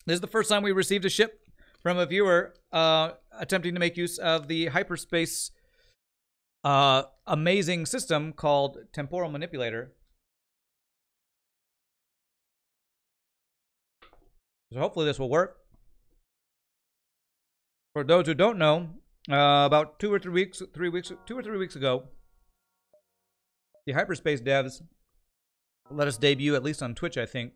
This is the first time we received a ship from a viewer attempting to make use of the Hyperspace amazing system called Temporal Manipulator. So hopefully this will work. For those who don't know, about 2 or 3 weeks ago, the Hyperspace devs let us debut, at least on Twitch, I think,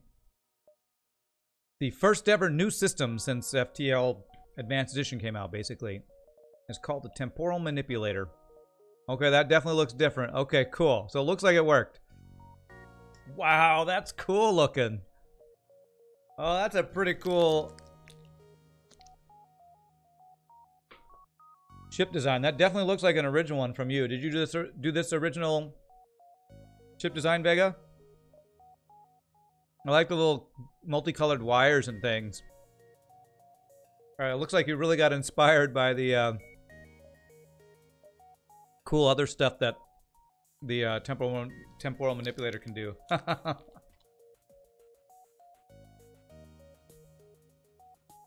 the first ever new system since FTL Advanced Edition came out, basically. It's called the Temporal Manipulator. Okay, that definitely looks different. Okay, cool. So it looks like it worked. Wow, that's cool looking. Oh, that's a pretty cool ship design. That definitely looks like an original one from you. Did you do this original ship design, Vega? I like the little multicolored wires and things. Alright, it looks like you really got inspired by the cool other stuff that the temporal manipulator can do.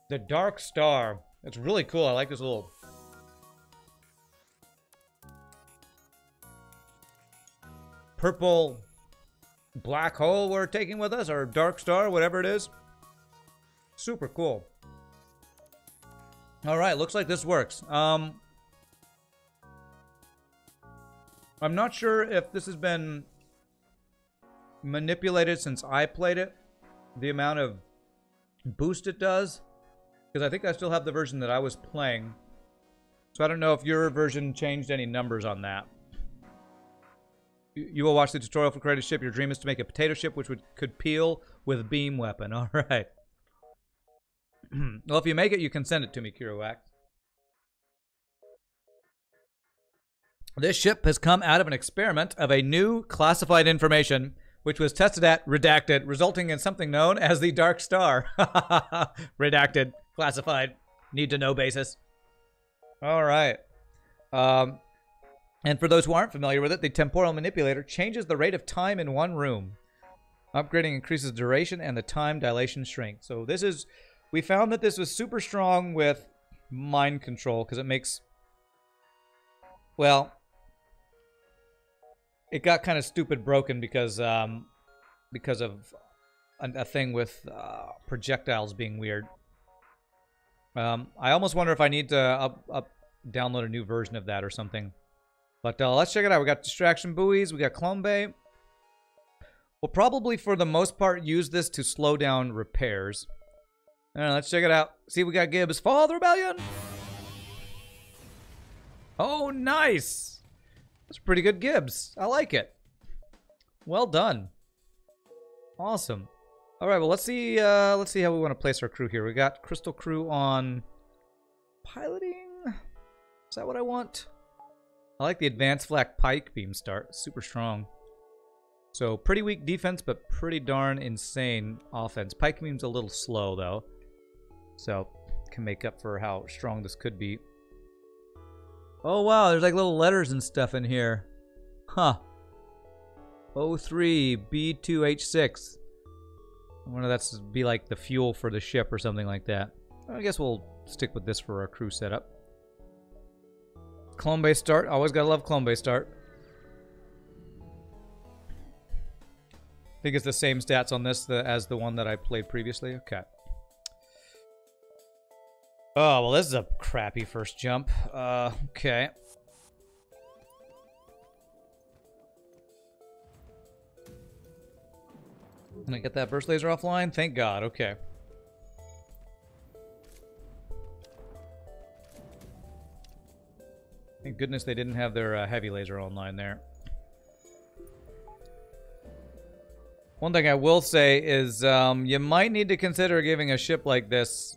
The Dark Star. It's really cool. I like this little purple black hole we're taking with us, or Dark Star, whatever it is. Super cool. Alright, looks like this works. I'm not sure if this has been manipulated since I played it, the amount of boost it does, because I think I still have the version that I was playing. So I don't know if your version changed any numbers on that. You will watch the tutorial for create a ship. Your dream is to make a potato ship which could peel with a beam weapon. Alright. Well, if you make it, you can send it to me, Kiroak. This ship has come out of an experiment of a new classified information which was tested at redacted, resulting in something known as the Dark Star. Redacted, classified, need to know basis. Alright. And for those who aren't familiar with it, the Temporal Manipulator changes the rate of time in one room. Upgrading increases duration and the time dilation strength. So this is... We found that this was super strong with mind control, because it makes... Well... It got kind of stupid broken because of a thing with projectiles being weird. I almost wonder if I need to download a new version of that or something. But let's check it out. We got distraction buoys. We got clone bay. We'll probably, for the most part, use this to slow down repairs. Let's check it out. See, we got Gibbs. Fall the Rebellion! Oh, nice! That's pretty good Gibbs. I like it. Well done. Awesome. Alright, well, let's see how we want to place our crew here. We got Crystal Crew on piloting. Is that what I want? I like the advanced flak pike beam start. Super strong. So, pretty weak defense, but pretty darn insane offense. Pike beam's a little slow, though. So, can make up for how strong this could be. Oh, wow, there's like little letters and stuff in here. Huh. O3, B2H6. I wonder if that's be like the fuel for the ship or something like that. I guess we'll stick with this for our crew setup. Clone base start. Always gotta love clone base start. I think it's the same stats on this as the one that I played previously. Okay. Oh, well, this is a crappy first jump. Okay. Can I get that burst laser offline? Thank God. Okay. Thank goodness they didn't have their heavy laser online there. One thing I will say is you might need to consider giving a ship like this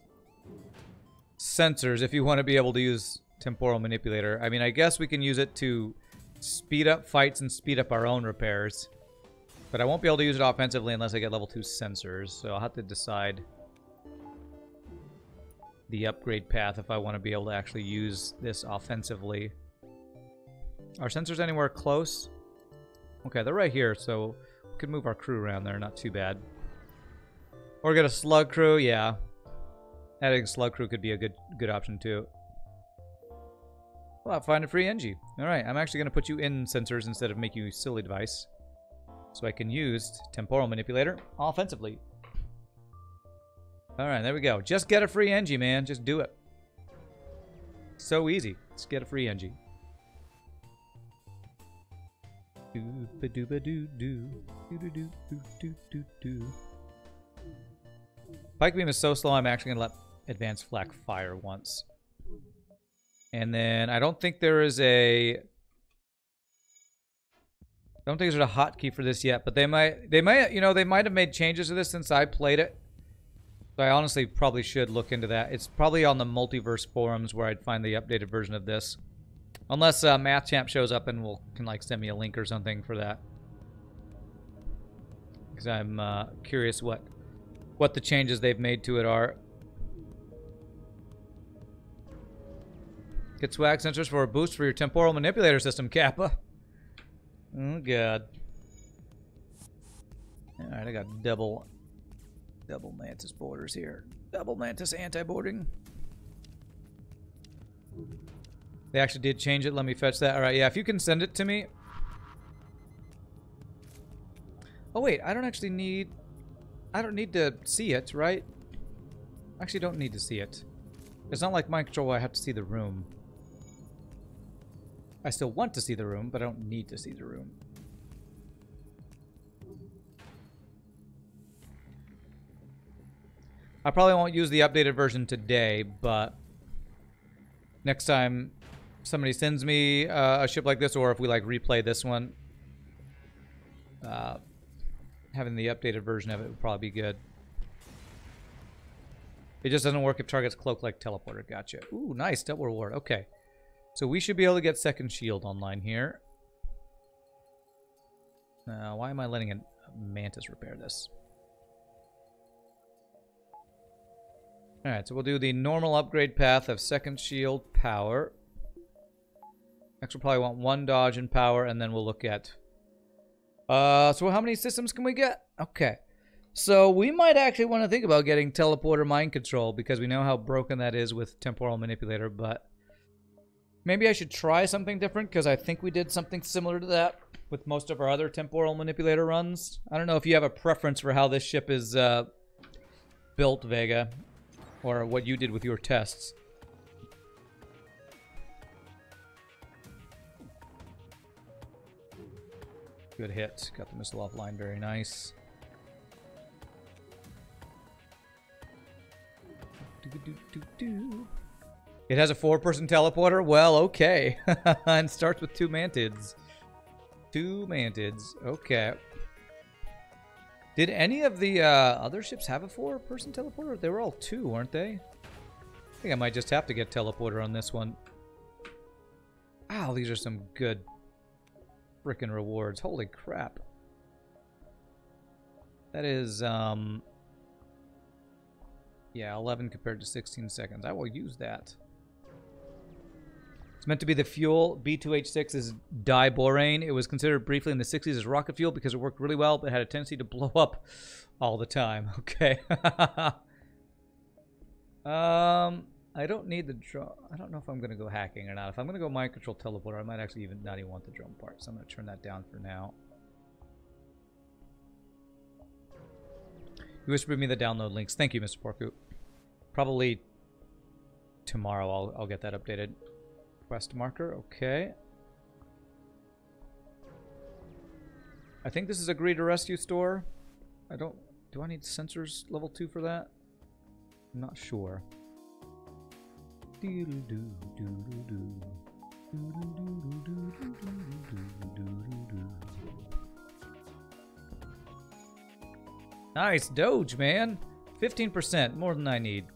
sensors if you want to be able to use Temporal Manipulator. I mean, I guess we can use it to speed up fights and speed up our own repairs. But I won't be able to use it offensively unless I get level 2 sensors. So I'll have to decide the upgrade path if I want to be able to actually use this offensively. Are sensors anywhere close? Okay, they're right here, so we could move our crew around there. Not too bad. Or get a slug crew, yeah. Adding slug crew could be a good option too. Well, I'll find a free NG. Alright, I'm actually going to put you in sensors instead of making you a silly device. So I can use Temporal Manipulator offensively. Alright, there we go. Just get a free NG, man. Just do it. So easy. Just get a free NG. Pike beam is so slow, I'm actually going to let advanced flak fire once. And then I don't think there is a... I don't think there's a hotkey for this yet, but they might, you know, they might have made changes to this since I played it. So I honestly probably should look into that. It's probably on the Multiverse forums where I'd find the updated version of this. Unless Math Champ shows up and can like send me a link or something for that. Because I'm curious what the changes they've made to it are. Get swag sensors for a boost for your Temporal Manipulator system, Kappa. Oh, God. Alright, I got double Mantis borders here. Double Mantis anti-boarding. They actually did change it. Let me fetch that. Alright, yeah, if you can send it to me. Oh, wait, I don't need to see it, right? I actually don't need to see it. It's not like Mind Control where I have to see the room. I still want to see the room, but I don't need to see the room. I probably won't use the updated version today, but next time somebody sends me a ship like this, or if we like replay this one, having the updated version of it would probably be good. It just doesn't work if targets cloak like teleporter. Gotcha. Ooh, nice. Double reward. Okay. So we should be able to get second shield online here. Why am I letting a Mantis repair this? Alright, so we'll do the normal upgrade path of second shield power. Next we'll probably want one dodge and power, and then we'll look at... so how many systems can we get? Okay. So we might actually want to think about getting teleporter mind control, because we know how broken that is with Temporal Manipulator, but... maybe I should try something different, because I think we did something similar to that with most of our other Temporal Manipulator runs. I don't know if you have a preference for how this ship is built, Vega, or what you did with your tests. Good hit. Got the missile offline. Very nice. It has a 4-person teleporter? Well, okay. And starts with 2 mantids. 2 mantids. Okay. Did any of the other ships have a 4-person teleporter? They were all 2, weren't they? I think I might just have to get teleporter on this one. Wow, these are some good frickin' rewards. Holy crap. That is, yeah, 11 compared to 16 seconds. I will use that. It's meant to be the fuel. B2H6 is diborane. It was considered briefly in the 60s as rocket fuel because it worked really well, but had a tendency to blow up all the time. Okay. I don't need the drone. I don't know if I'm going to go hacking or not. If I'm going to go mind control teleporter, I might actually not even want the drone part. So I'm going to turn that down for now. You whispered me the download links. Thank you, Mr. Porku. Probably tomorrow I'll get that updated. Quest marker, okay. I think this is a greeter rescue store. Do I need sensors level 2 for that? I'm not sure. Nice Doge, man. 15%, more than I need.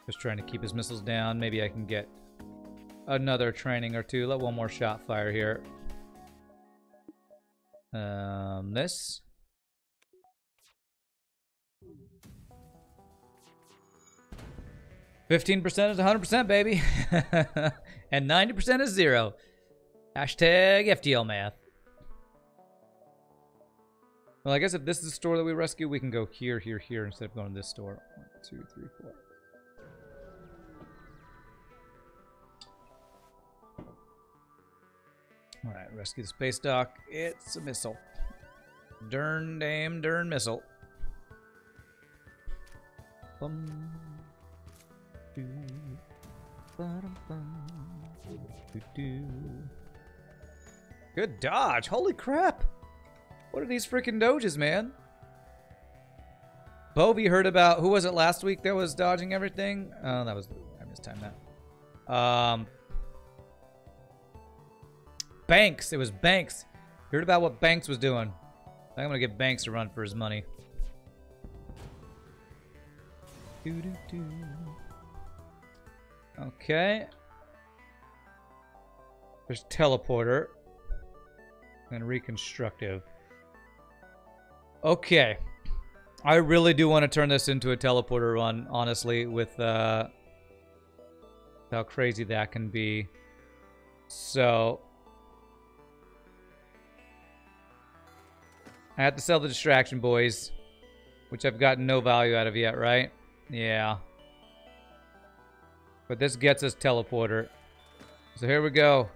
Just trying to keep his missiles down. Maybe I can get another training or 2. Let one more shot fire here. This. 15% is 100%, baby. And 90% is 0. Hashtag FTL math. Well, I guess if this is the store that we rescue, we can go here, here, here instead of going to this store. 1, 2, 3, 4. Alright, rescue the space dock. It's a missile. Darn missile. Bum. Do. Ba-dum, bum. Do, do. Good dodge. Holy crap. What are these freaking doges, man? Bovie heard about... Who was it last week that was dodging everything? Oh, that was... I mistimed that. Banks. It was Banks. Heard about what Banks was doing. I'm gonna give Banks a run for his money. Doo-doo-doo. Okay. There's teleporter. And reconstructive. Okay. I really do want to turn this into a teleporter run, honestly, with how crazy that can be. So I have to sell the distraction boys, which I've gotten no value out of yet, right? Yeah. But this gets us teleporter. So here we go.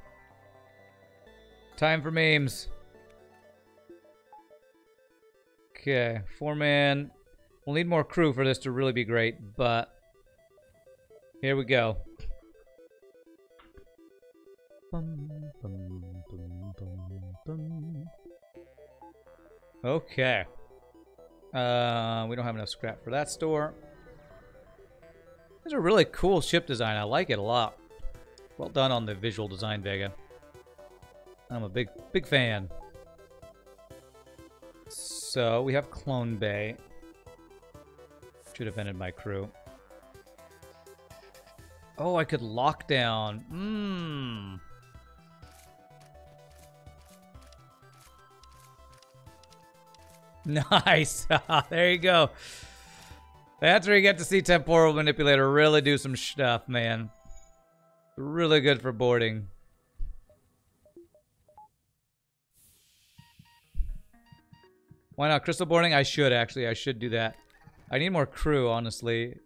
Time for memes. Okay, 4-man. We'll need more crew for this to really be great, but here we go. Okay. We don't have enough scrap for that store. This is a really cool ship design. I like it a lot. Well done on the visual design, Vega. I'm a big fan. So we have Clone Bay. Should have ended my crew. Oh, I could lock down. Nice. There you go. That's where you get to see Temporal Manipulator really do some stuff, man. Really good for boarding. Why not crystal boarding? I should, actually. I should do that. I need more crew, honestly.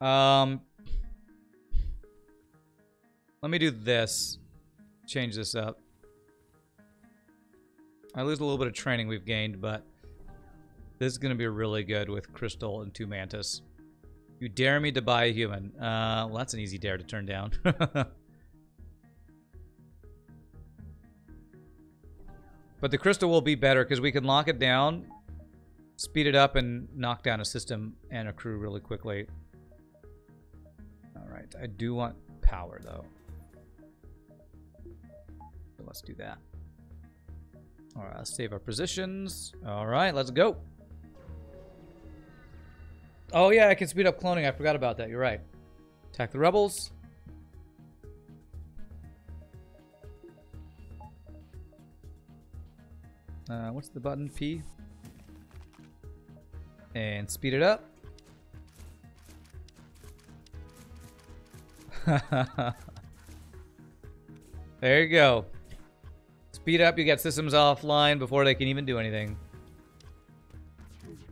Let me do this. Change this up. I lose a little bit of training we've gained, but this is going to be really good with Crystal and 2 Mantis. You dare me to buy a human. Well, that's an easy dare to turn down. But the Crystal will be better because we can lock it down, speed it up, and knock down a system and a crew really quickly. Alright, I do want power, though. So let's do that. Alright, let's save our positions. Alright, let's go. Oh yeah, I can speed up cloning. I forgot about that. You're right. Attack the rebels. What's the button? P. And speed it up. There you go. Speed up, you get systems offline before they can even do anything.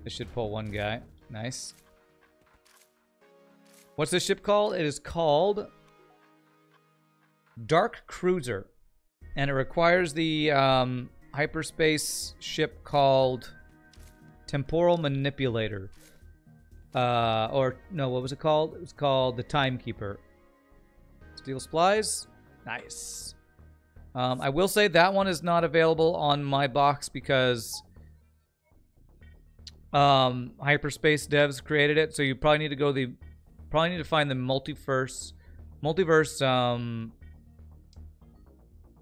This should pull one guy. Nice. What's this ship called? It is called Dark Cruiser. And it requires the hyperspace ship called Temporal Manipulator. Or, no, what was it called? It was called the Timekeeper. Steel supplies. Nice. I will say that one is not available on my box because Hyperspace devs created it, so you probably need to go find the multiverse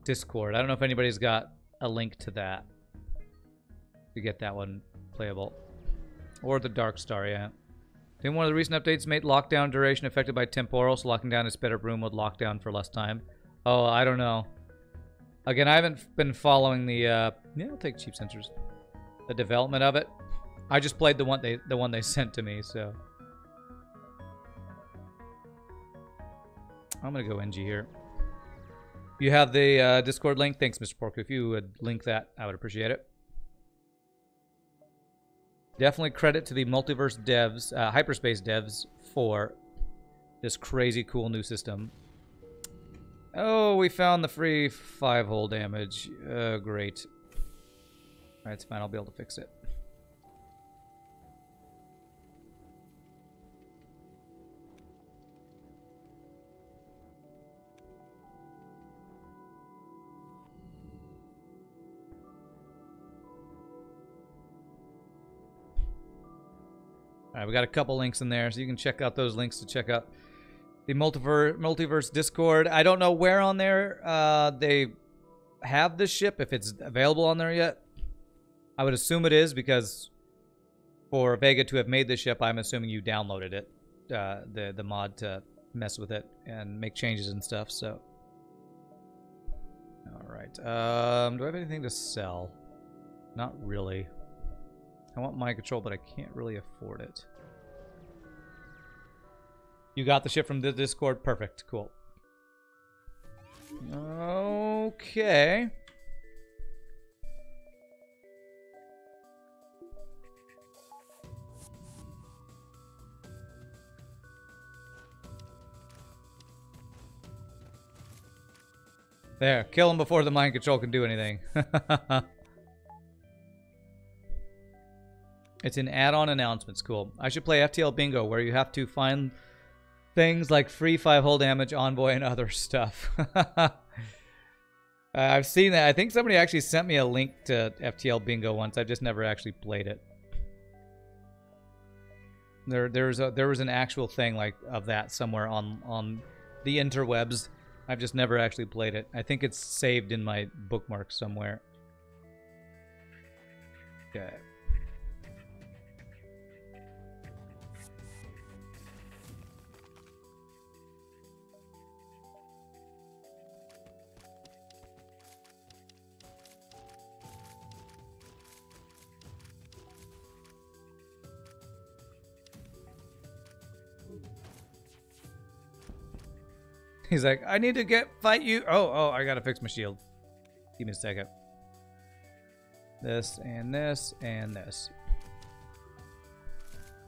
Discord. I don't know if anybody's got a link to that to get that one playable, or the Dark Star. Yeah. Then one of the recent updates made lockdown duration affected by temporal, so locking down is sped up room with lockdown for less time. Oh, I don't know. Again, I haven't been following the, yeah, I'll take cheap sensors. The development of it. I just played the one they sent to me, so I'm gonna go NG here. You have the Discord link. Thanks, Mr. Pork. If you would link that, I would appreciate it. Definitely credit to the multiverse devs, Hyperspace devs, for this crazy cool new system. Oh, we found the free 5-hole damage. Great. Alright, it's fine. I'll be able to fix it. Alright, we got a couple links in there, so you can check out those links to check out the multiverse Discord. I don't know where on there they have this ship, if it's available on there yet. I would assume it is, because for Vega to have made this ship, I'm assuming you downloaded it, the mod to mess with it and make changes and stuff, so. Alright, do I have anything to sell? Not really. I want mind control, but I can't really afford it. You got the ship from the Discord? Perfect. Cool. Okay. There. Kill him before the mind control can do anything. It's an add-on announcements. Cool. I should play FTL Bingo, where you have to find things like free 5-hole damage, envoy, and other stuff. I've seen that. I think somebody actually sent me a link to FTL Bingo once. I've just never actually played it. There was an actual thing like of that somewhere on the interwebs. I've just never actually played it. I think it's saved in my bookmarks somewhere. Okay. He's like, I need to fight you. Oh, I gotta fix my shield. Give me a second. This and this and this.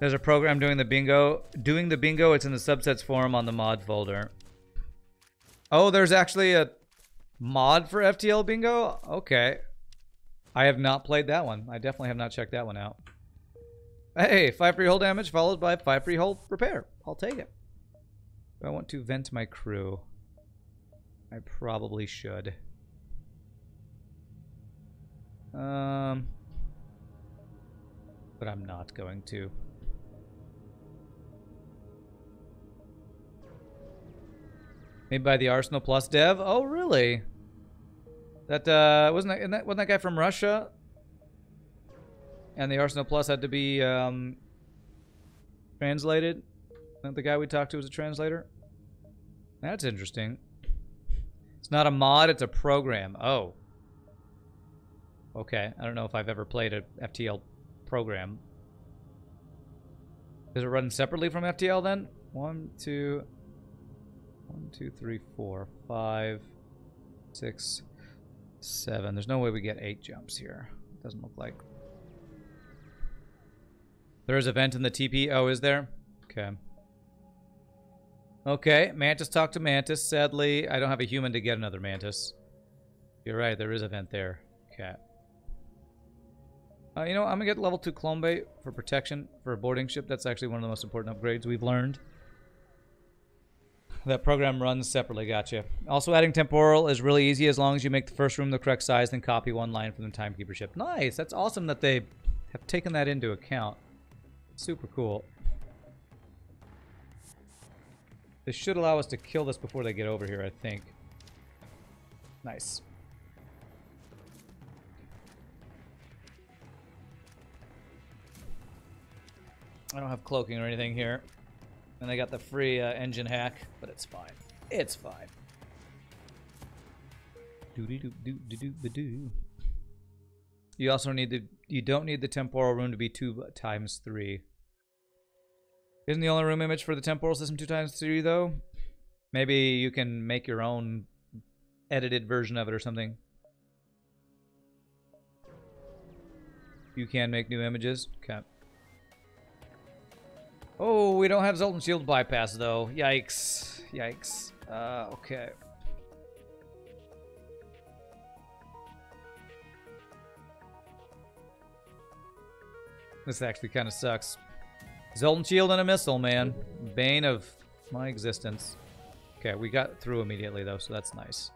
There's a program doing the bingo. Doing the bingo, it's in the subsets forum on the mod folder. Oh, there's actually a mod for FTL Bingo? Okay. I have not played that one. I definitely have not checked that one out. Hey, 5 free hull damage followed by 5 free hull repair. I'll take it. Do I want to vent my crew? I probably should. But I'm not going to. Made by the Arsenal Plus dev? Oh, really? That wasn't that guy from Russia? And the Arsenal Plus had to be translated? Not the guy we talked to was a translator? That's interesting. It's not a mod, it's a program. Oh. Okay, I don't know if I've ever played a FTL program. Does it run separately from FTL then? 1, 2, 3, 4, 5, 6, 7. There's no way we get 8 jumps here. Doesn't look like. There is a vent in the TP. Oh, is there? Okay. Okay, Mantis talked to Mantis. Sadly, I don't have a human to get another Mantis. You're right, there is a vent there. Okay. You know, I'm gonna get level 2 clone bait for protection for a boarding ship. That's actually one of the most important upgrades we've learned. That program runs separately, gotcha. Also, adding temporal is really easy as long as you make the first room the correct size, then copy one line from the timekeeper ship. Nice, that's awesome that they have taken that into account. Super cool. This should allow us to kill this before they get over here, I think. Nice. I don't have cloaking or anything here. And I got the free engine hack, but it's fine. It's fine. You also need the... You don't need the temporal rune to be 2 times 3. Isn't the only room image for the temporal system 2 times 3, though? Maybe you can make your own edited version of it or something. You can make new images? Okay. Oh, we don't have Zoltan Shield bypass, though. Yikes. Yikes. Okay. This actually kind of sucks. Zoltan Shield and a missile, man. Bane of my existence. Okay, we got through immediately, though, so that's nice.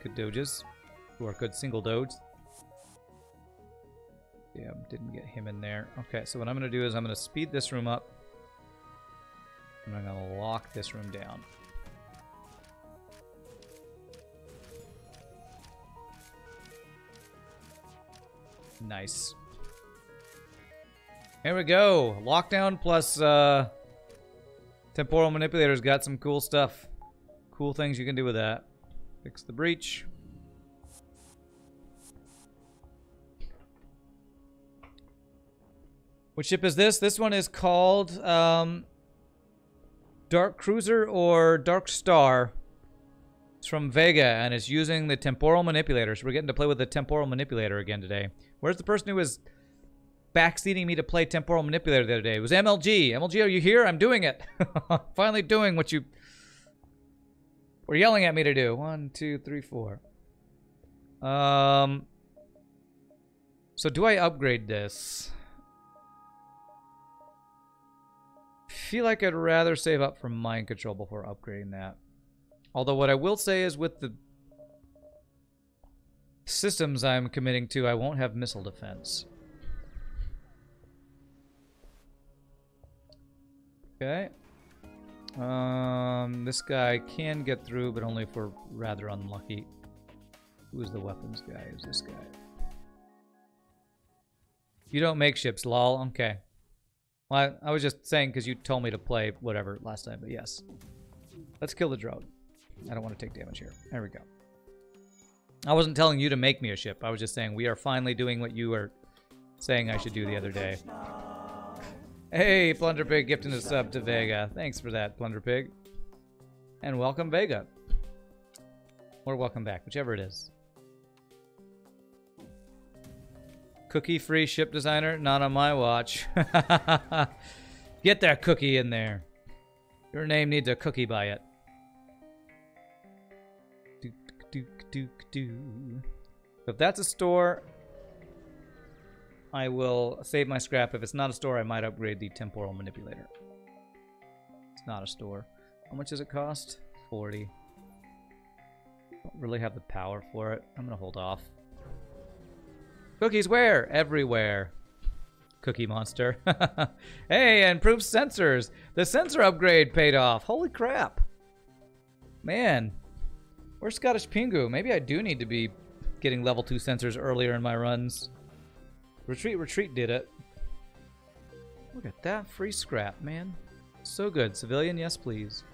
Good doges. Who are good single dodes. Yeah, didn't get him in there. Okay, so what I'm going to do is I'm going to speed this room up. And I'm going to lock this room down. Nice. Here we go. Lockdown plus Temporal Manipulator's got some cool stuff. Cool things you can do with that. Fix the breach. Which ship is this? This one is called Dark Cruiser or Dark Star. It's from Vega, and it's using the Temporal Manipulator. So we're getting to play with the Temporal Manipulator again today. Where's the person who was backseating me to play Temporal Manipulator the other day? It was MLG. MLG, are you here? I'm doing it. Finally doing what you were yelling at me to do. 1, 2, 3, 4. So do I upgrade this? I feel like I'd rather save up for mind control before upgrading that. Although what I will say is with the systems I'm committing to, I won't have missile defense. Okay. This guy can get through, but only if we're rather unlucky. Who's the weapons guy? Who's this guy? You don't make ships, lol. Okay. Well, I was just saying because you told me to play whatever last time, but yes. Let's kill the drone. I don't want to take damage here. There we go. I wasn't telling you to make me a ship. I was just saying we are finally doing what you were saying I should do the other day. Hey, Plunderpig gifting a sub to Vega. Thanks for that, Plunderpig. And welcome, Vega. Or welcome back, whichever it is. Cookie-free ship designer? Not on my watch. Get that cookie in there. Your name needs a cookie by it. If that's a store, I will save my scrap. If it's not a store, I might upgrade the Temporal Manipulator. It's not a store. How much does it cost? 40. Don't really have the power for it. I'm gonna hold off. Cookies where? Everywhere. Cookie monster. Hey, improved sensors. The sensor upgrade paid off. Holy crap. Man. Where's Scottish Pingu? Maybe I do need to be getting level 2 sensors earlier in my runs. Retreat, retreat did it. Look at that. Free scrap, man. So good. Civilian, yes please.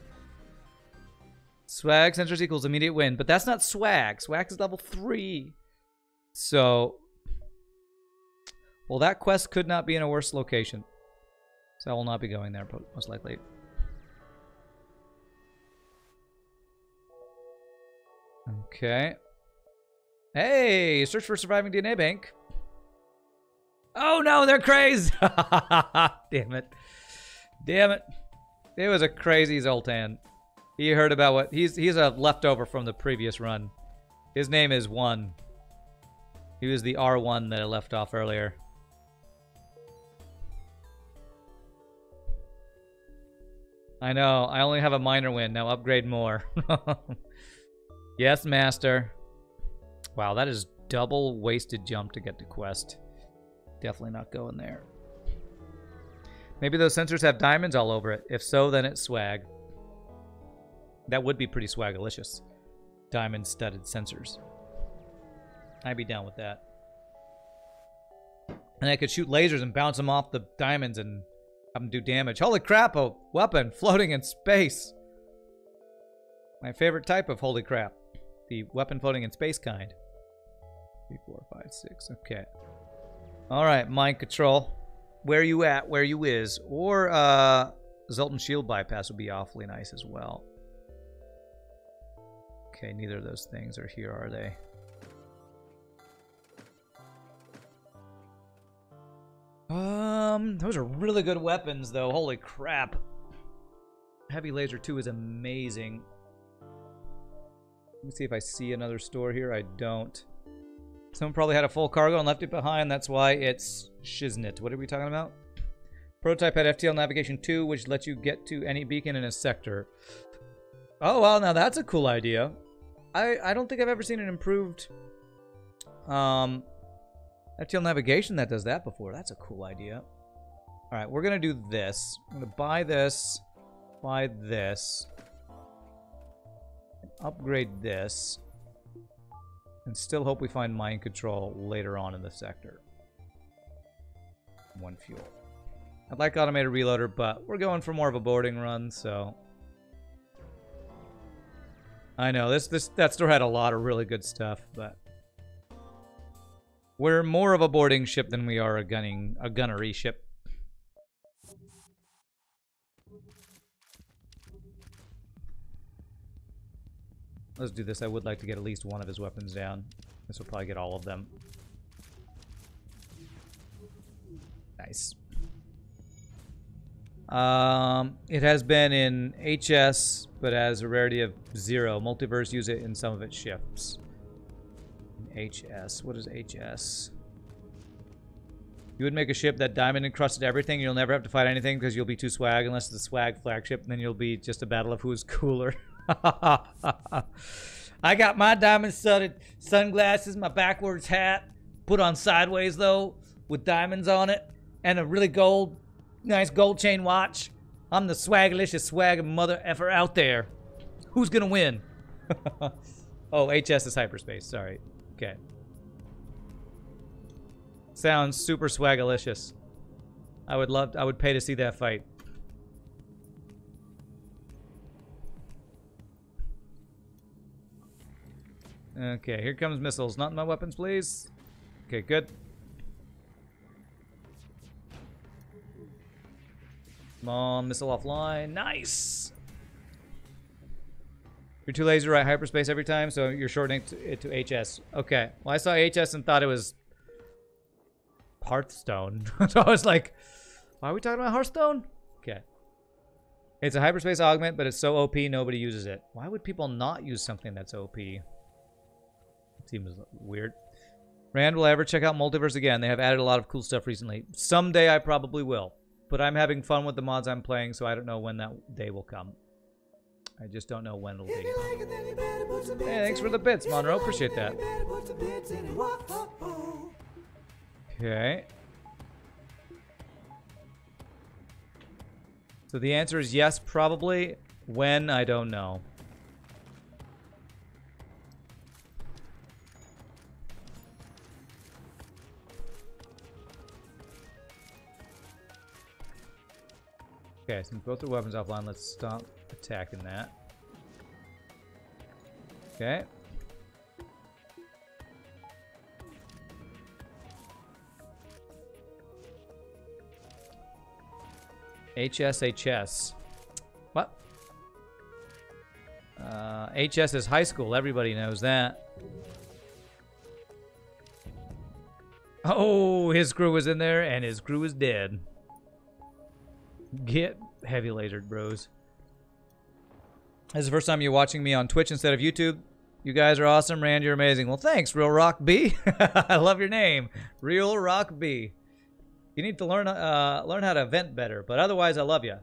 Swag sensors equals immediate win. But that's not swag. Swag is level 3. So... well, that quest could not be in a worse location. So I will not be going there, most likely. Okay. Hey! Search for surviving DNA bank. Oh no, they're crazy! Damn it. Damn it. It was a crazy Zoltan. He heard about what... He's a leftover from the previous run. His name is 1. He was the R1 that I left off earlier. I know. I only have a minor win. Now upgrade more. Yes, master. Wow, that is double wasted jump to get to quest. Definitely not going there. Maybe those sensors have diamonds all over it. If so, then it's swag. That would be pretty swagalicious. Diamond-studded sensors. I'd be down with that. And I could shoot lasers and bounce them off the diamonds and have them do damage. Holy crap, a weapon floating in space. My favorite type of holy crap. The weapon floating in space kind. 3, 4, 5, 6. Okay. All right, mind control. Where you at? Where you is? Or Zoltan shield bypass would be awfully nice as well. Okay, neither of those things are here, are they? Those are really good weapons, though. Holy crap. Heavy Laser 2 is amazing. Let me see if I see another store here. I don't. Someone probably had a full cargo and left it behind. That's why it's shiznit. What are we talking about? Prototype had FTL Navigation 2, which lets you get to any beacon in a sector. Oh, well, now that's a cool idea. I don't think I've ever seen an improved FTL Navigation that does that before. That's a cool idea. All right, we're going to do this. I'm going to buy this, upgrade this, and still hope we find mind control later on in the sector. 1 fuel. I'd like automated reloader, but we're going for more of a boarding run, so... I know, that store had a lot of really good stuff, but... We're more of a boarding ship than we are a gunnery ship. Let's do this. I would like to get at least one of his weapons down. This will probably get all of them. Nice. It has been in HS, but has a rarity of 0. Multiverse use it in some of its ships. HS. What is HS? You would make a ship that diamond encrusted everything. You'll never have to fight anything because you'll be too swag unless it's a swag flagship, and then you'll be just a battle of who's cooler. I got my diamond-studded sunglasses, my backwards hat, put on sideways though, with diamonds on it, and a really nice gold chain watch. I'm the swagalicious swag mother effer out there. Who's gonna win? Oh, HS is hyperspace. Sorry. Okay. Sounds super swagalicious. I would pay to see that fight. Okay, here comes missiles. Not in my weapons, please. Okay, good. Come on, missile offline. Nice! You're too lazy to write hyperspace every time, so you're shortening it to HS. Okay. Well, I saw HS and thought it was Hearthstone. So I was like, why are we talking about Hearthstone? Okay. It's a hyperspace augment, but it's so OP, nobody uses it. Why would people not use something that's OP? Seems weird. Rand, will I ever check out Multiverse again? They have added a lot of cool stuff recently. Someday I probably will. But I'm having fun with the mods I'm playing, so I don't know when that day will come. I just don't know when it'll be. Hey, thanks for the bits, Monroe. Appreciate that. Okay. So the answer is yes, probably. When, I don't know. Okay, since both the weapons offline, let's stop attacking that. Okay. HS. What? HS is high school. Everybody knows that. Oh, his crew was in there, and his crew is dead. Get heavy lasered, bros. This is the first time you're watching me on Twitch instead of YouTube. You guys are awesome. Rand, you're amazing. Well, thanks, Real Rock B. I love your name. Real Rock B. You need to learn how to vent better, but otherwise, I love you.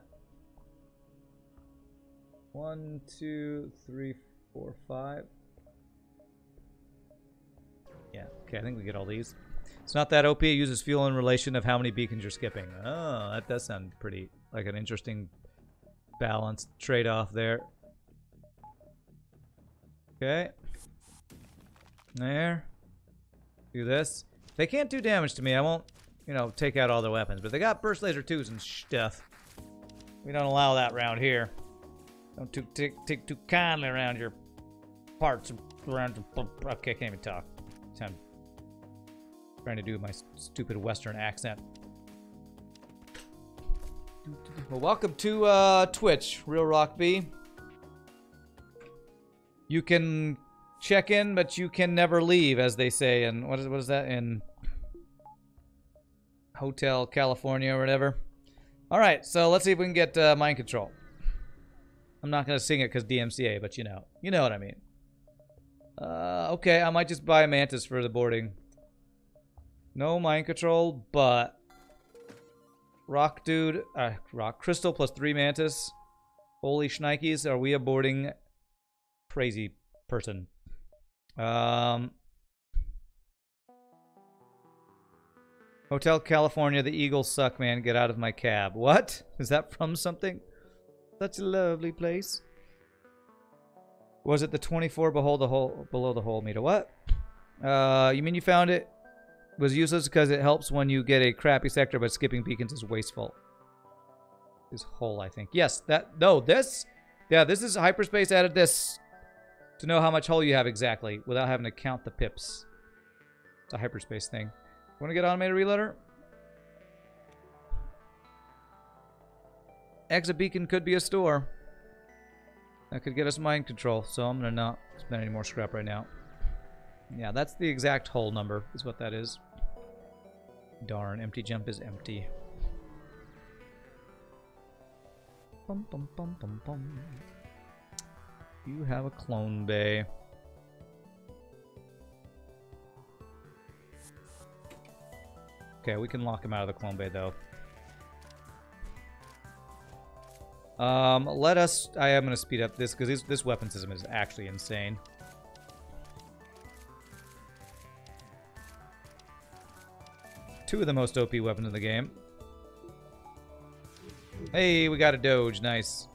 1, 2, 3, 4, 5. Yeah, okay, I think we get all these. It's not that OP. It uses fuel in relation of how many beacons you're skipping. Oh, that does sound pretty like an interesting balanced trade-off there. Okay. There. Do this. They can't do damage to me. I won't, you know, take out all their weapons. But they got burst laser 2s and stuff. We don't allow that around here. Don't take too kindly around your parts. Around your, okay, I can't even talk. Time Trying to do my stupid Western accent. Well, welcome to Twitch, Real Rock B. You can check in, but you can never leave, as they say. And what is that in Hotel California or whatever? All right, so let's see if we can get mind control. I'm not gonna sing it because DMCA, but you know what I mean. Okay, I might just buy a mantis for the boarding. No mind control, but rock dude, rock crystal plus 3 mantis. Holy shnikes, are we a boarding crazy person? Hotel California, the Eagles suck, man. Get out of my cab. What? Is that from something? Such a lovely place. Was it the 24 below the hole meter? What? You mean you found it? Was useless because it helps when you get a crappy sector, but skipping beacons is wasteful. This hole, I think. Yes, this? Yeah, this is Hyperspace added this to know how much hull you have exactly without having to count the pips. It's a Hyperspace thing. Want to get automated reloader? Exit beacon could be a store. That could get us mind control, so I'm going to not spend any more scrap right now. Yeah, that's the exact hull number, is what that is. Darn, empty jump is empty. Bum, bum, bum, bum, bum. You have a clone bay. Okay, we can lock him out of the clone bay, though. I am going to speed up this, because this weapon system is actually insane. Two of the most OP weapons in the game. Hey, we got a doge. Nice.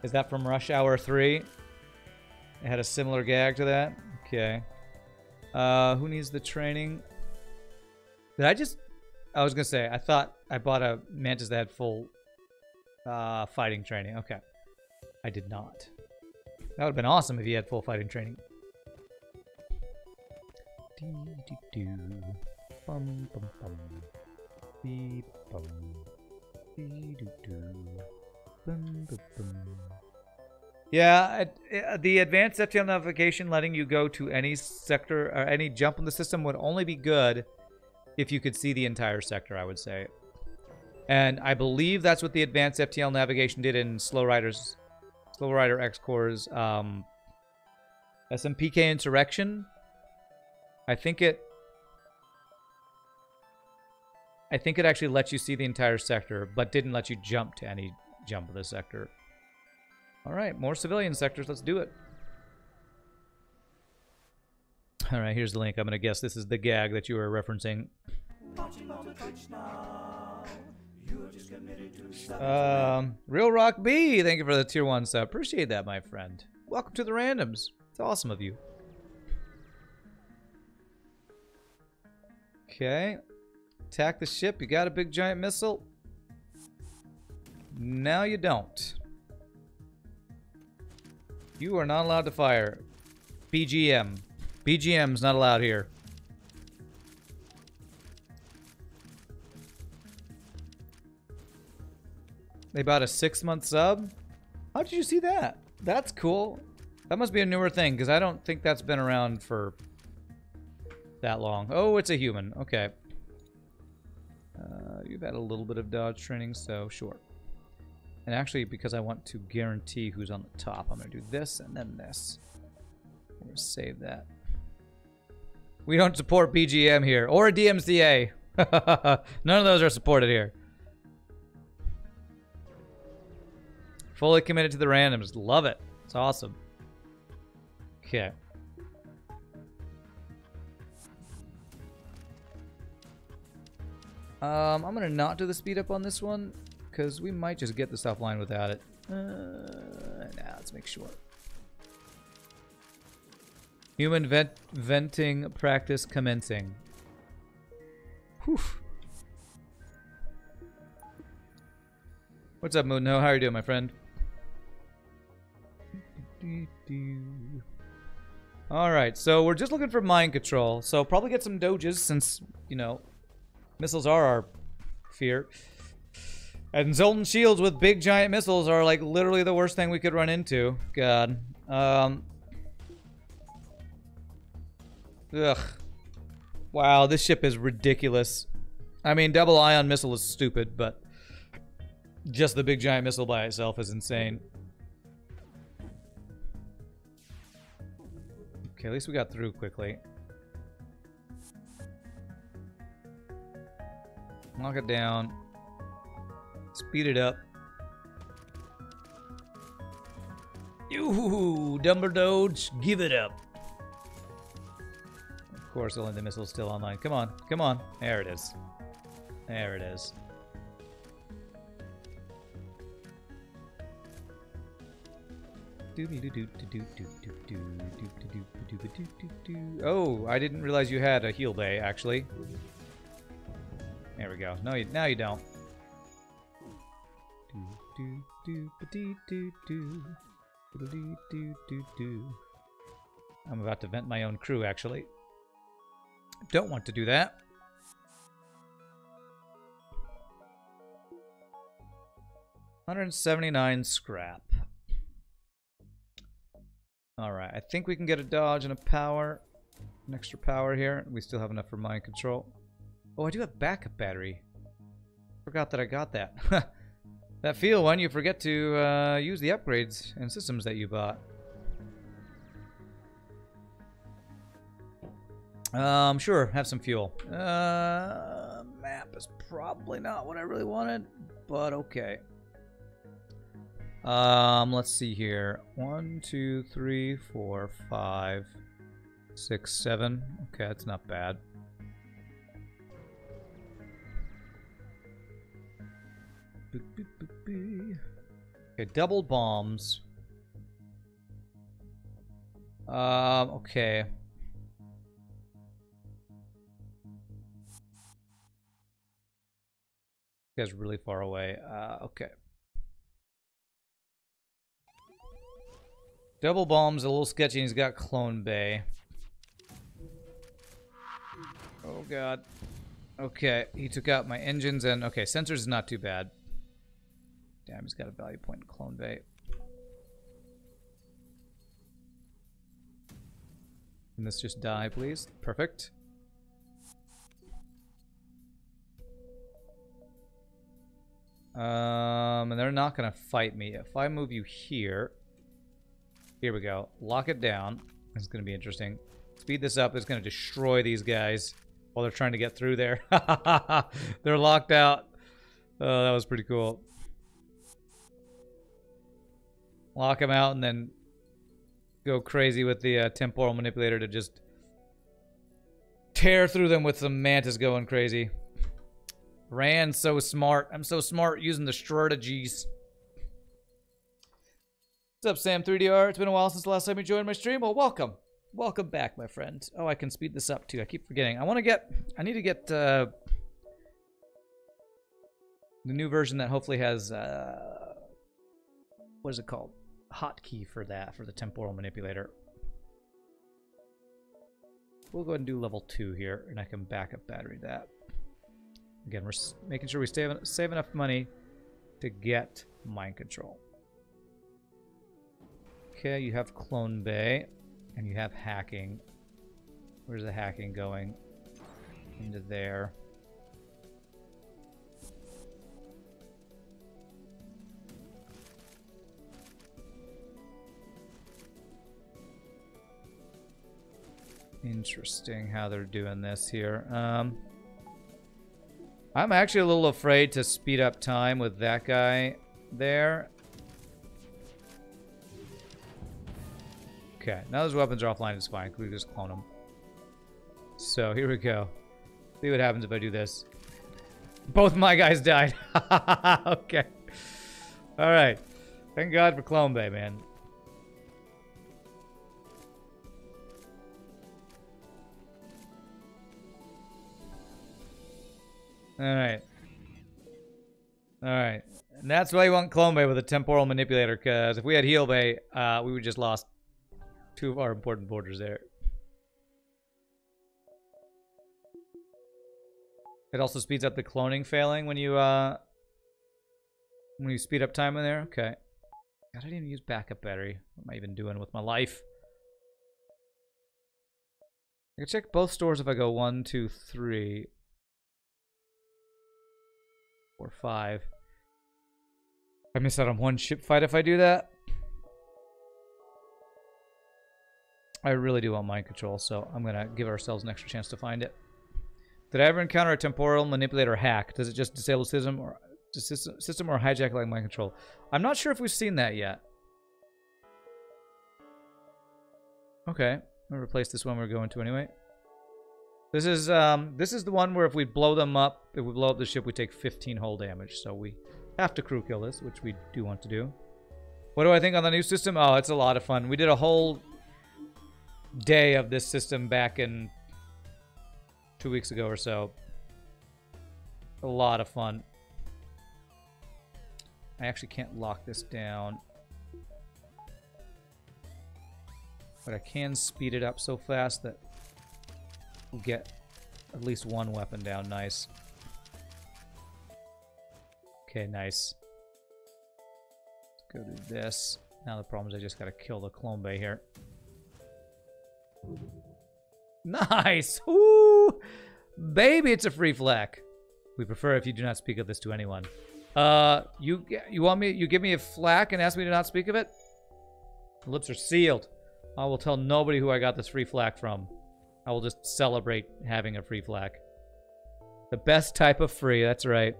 Is that from Rush Hour 3? It had a similar gag to that? Okay. Who needs the training? I was gonna say, I thought I bought a Mantis that had full fighting training. Okay. I did not. That would have been awesome if you had full fighting training. Bum, bum, bum. Beep, bum. Bum, bum, bum. Yeah, the advanced FTL navigation letting you go to any sector or any jump in the system would only be good if you could see the entire sector, I would say. And I believe that's what the advanced FTL navigation did in Slow Rider X-Core's SMPK Insurrection. I think it actually lets you see the entire sector, but didn't let you jump to any jump of the sector. All right, more civilian sectors. Let's do it. All right, here's the link. I'm going to guess this is the gag that you were referencing. Real Rock B, thank you for the tier 1 sub. Appreciate that, my friend. Welcome to the randoms. It's awesome of you. Okay. Attack the ship. You got a big giant missile? Now you don't. You are not allowed to fire. BGM. BGM's not allowed here. They bought a 6-month sub? How did you see that? That's cool. That must be a newer thing, because I don't think that's been around for that long. Oh, it's a human. Okay. You've had a little bit of dodge training, so sure. And actually, because I want to guarantee who's on the top, I'm going to do this and then this. I'm going to save that. We don't support BGM here, or a DMCA. None of those are supported here. Fully committed to the randoms. Love it. It's awesome. Okay. I'm going to not do the speed up on this one, because we might just get this offline without it. Now, let's make sure. Human venting practice commencing. Whew. What's up, Moon? How are you doing, my friend? Alright, so we're just looking for mind control. So probably get some doges since, you know, missiles are our fear. And Zoltan shields with big giant missiles are like literally the worst thing we could run into. God. Ugh. Wow, this ship is ridiculous. I mean, double ion missile is stupid, but just the big giant missile by itself is insane. Okay, at least we got through quickly. Lock it down. Speed it up. Yoo-hoo-hoo! Dumber Doge, give it up. Of course, only the missile's still online. Come on, come on. There it is. There it is. Oh, I didn't realize you had a heal bay, actually. There we go. No, now you don't. I'm about to vent my own crew, actually. Don't want to do that. $179 scrap. Alright, I think we can get a dodge and a power. An extra power here. We still have enough for mind control. Oh, I do have backup battery. Forgot that I got that. That feel one, you forget to use the upgrades and systems that you bought. Sure, have some fuel. Map is probably not what I really wanted, but okay. Let's see here. 1, 2, 3, 4, 5, 6, 7. Okay, that's not bad. Okay, double bombs. Okay. You guys are really far away. Okay. Double bomb's a little sketchy and he's got Clone Bay. Oh god. Okay, he took out my engines and... Okay, sensors is not too bad. Damn, he's got a value point in Clone Bay. Can this just die, please? Perfect. And they're not gonna fight me. If I move you here... Here we go. Lock it down. This is gonna be interesting. Speed this up. It's gonna destroy these guys while they're trying to get through there. They're locked out. Oh, that was pretty cool. Lock them out and then go crazy with the Temporal Manipulator to just tear through them with some Mantis going crazy. Rand's so smart. I'm so smart using the strategies. What's up, Sam 3DR? It's been a while since the last time you joined my stream. Well, welcome. Welcome back, my friend. Oh, I can speed this up too. I keep forgetting. I need to get the new version that hopefully has what is it called? Hotkey for that, for the Temporal Manipulator. We'll go ahead and do level 2 here, and I can backup battery that. Again, we're making sure we save enough money to get mind control. Okay, you have Clone Bay, and you have hacking. Where's the hacking going? Into there. Interesting how they're doing this here. I'm actually a little afraid to speed up time with that guy there. Okay, now those weapons are offline, it's fine. We just clone them. So here we go. See what happens if I do this. Both my guys died. Okay. Alright. Thank God for Clone Bay, man. Alright. Alright. And that's why you want Clone Bay with a Temporal Manipulator, because if we had Heal Bay, we would just lost 2 of our important borders there. It also speeds up the cloning failing when you speed up time in there. Okay. I didn't even use backup battery. What am I even doing with my life? I can check both stores if I go 1, 2, 3, 4, 5. I miss out on 1 ship fight if I do that. I really do want mind control, so I'm gonna give ourselves an extra chance to find it. Did I ever encounter a Temporal Manipulator hack? Does it just disable system or hijack like mind control? I'm not sure if we've seen that yet. Okay, I'm gonna replace this one we're going to anyway. This is the one where if we blow them up, if we blow up the ship, we take 15 hull damage. So we have to crew kill this, which we do want to do. What do I think on the new system? Oh, it's a lot of fun. We did a whole day of this system back in 2 weeks ago or so. A lot of fun. I actually can't lock this down, but I can speed it up so fast that we'll get at least 1 weapon down. Nice. Okay, nice. Let's go do this. Now the problem is I just gotta kill the Clone Bay here. Nice! Woo! Baby, it's a free flak. We prefer if you do not speak of this to anyone. You give me a flak and ask me to not speak of it? The lips are sealed. I will tell nobody who I got this free flak from. I will just celebrate having a free flak. The best type of free, that's right.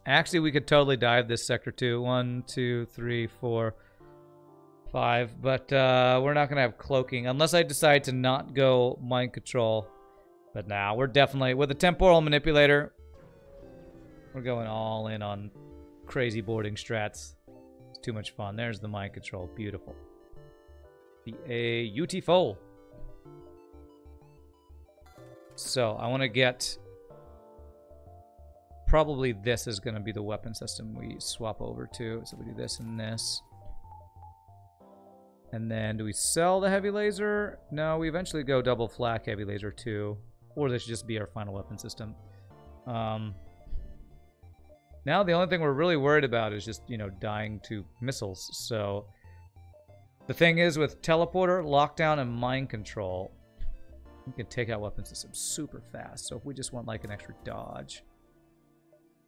Actually, we could totally dive this sector too. 1, 2, 3, 4, 5. But we're not going to have cloaking unless I decide to not go mind control. But now we're definitely, with the Temporal Manipulator, we're going all in on crazy boarding strats. It's too much fun. There's the mind control. Beautiful. Beautiful. So I want to get, probably this is going to be the weapon system we swap over to. So we do this and this. And then do we sell the heavy laser? No, we eventually go double flak heavy laser too. Or this should just be our final weapon system. Now the only thing we're really worried about is just, you know, dying to missiles. So the thing is with teleporter, lockdown, and mind control, we can take out weapon systems super fast. So if we just want like an extra dodge,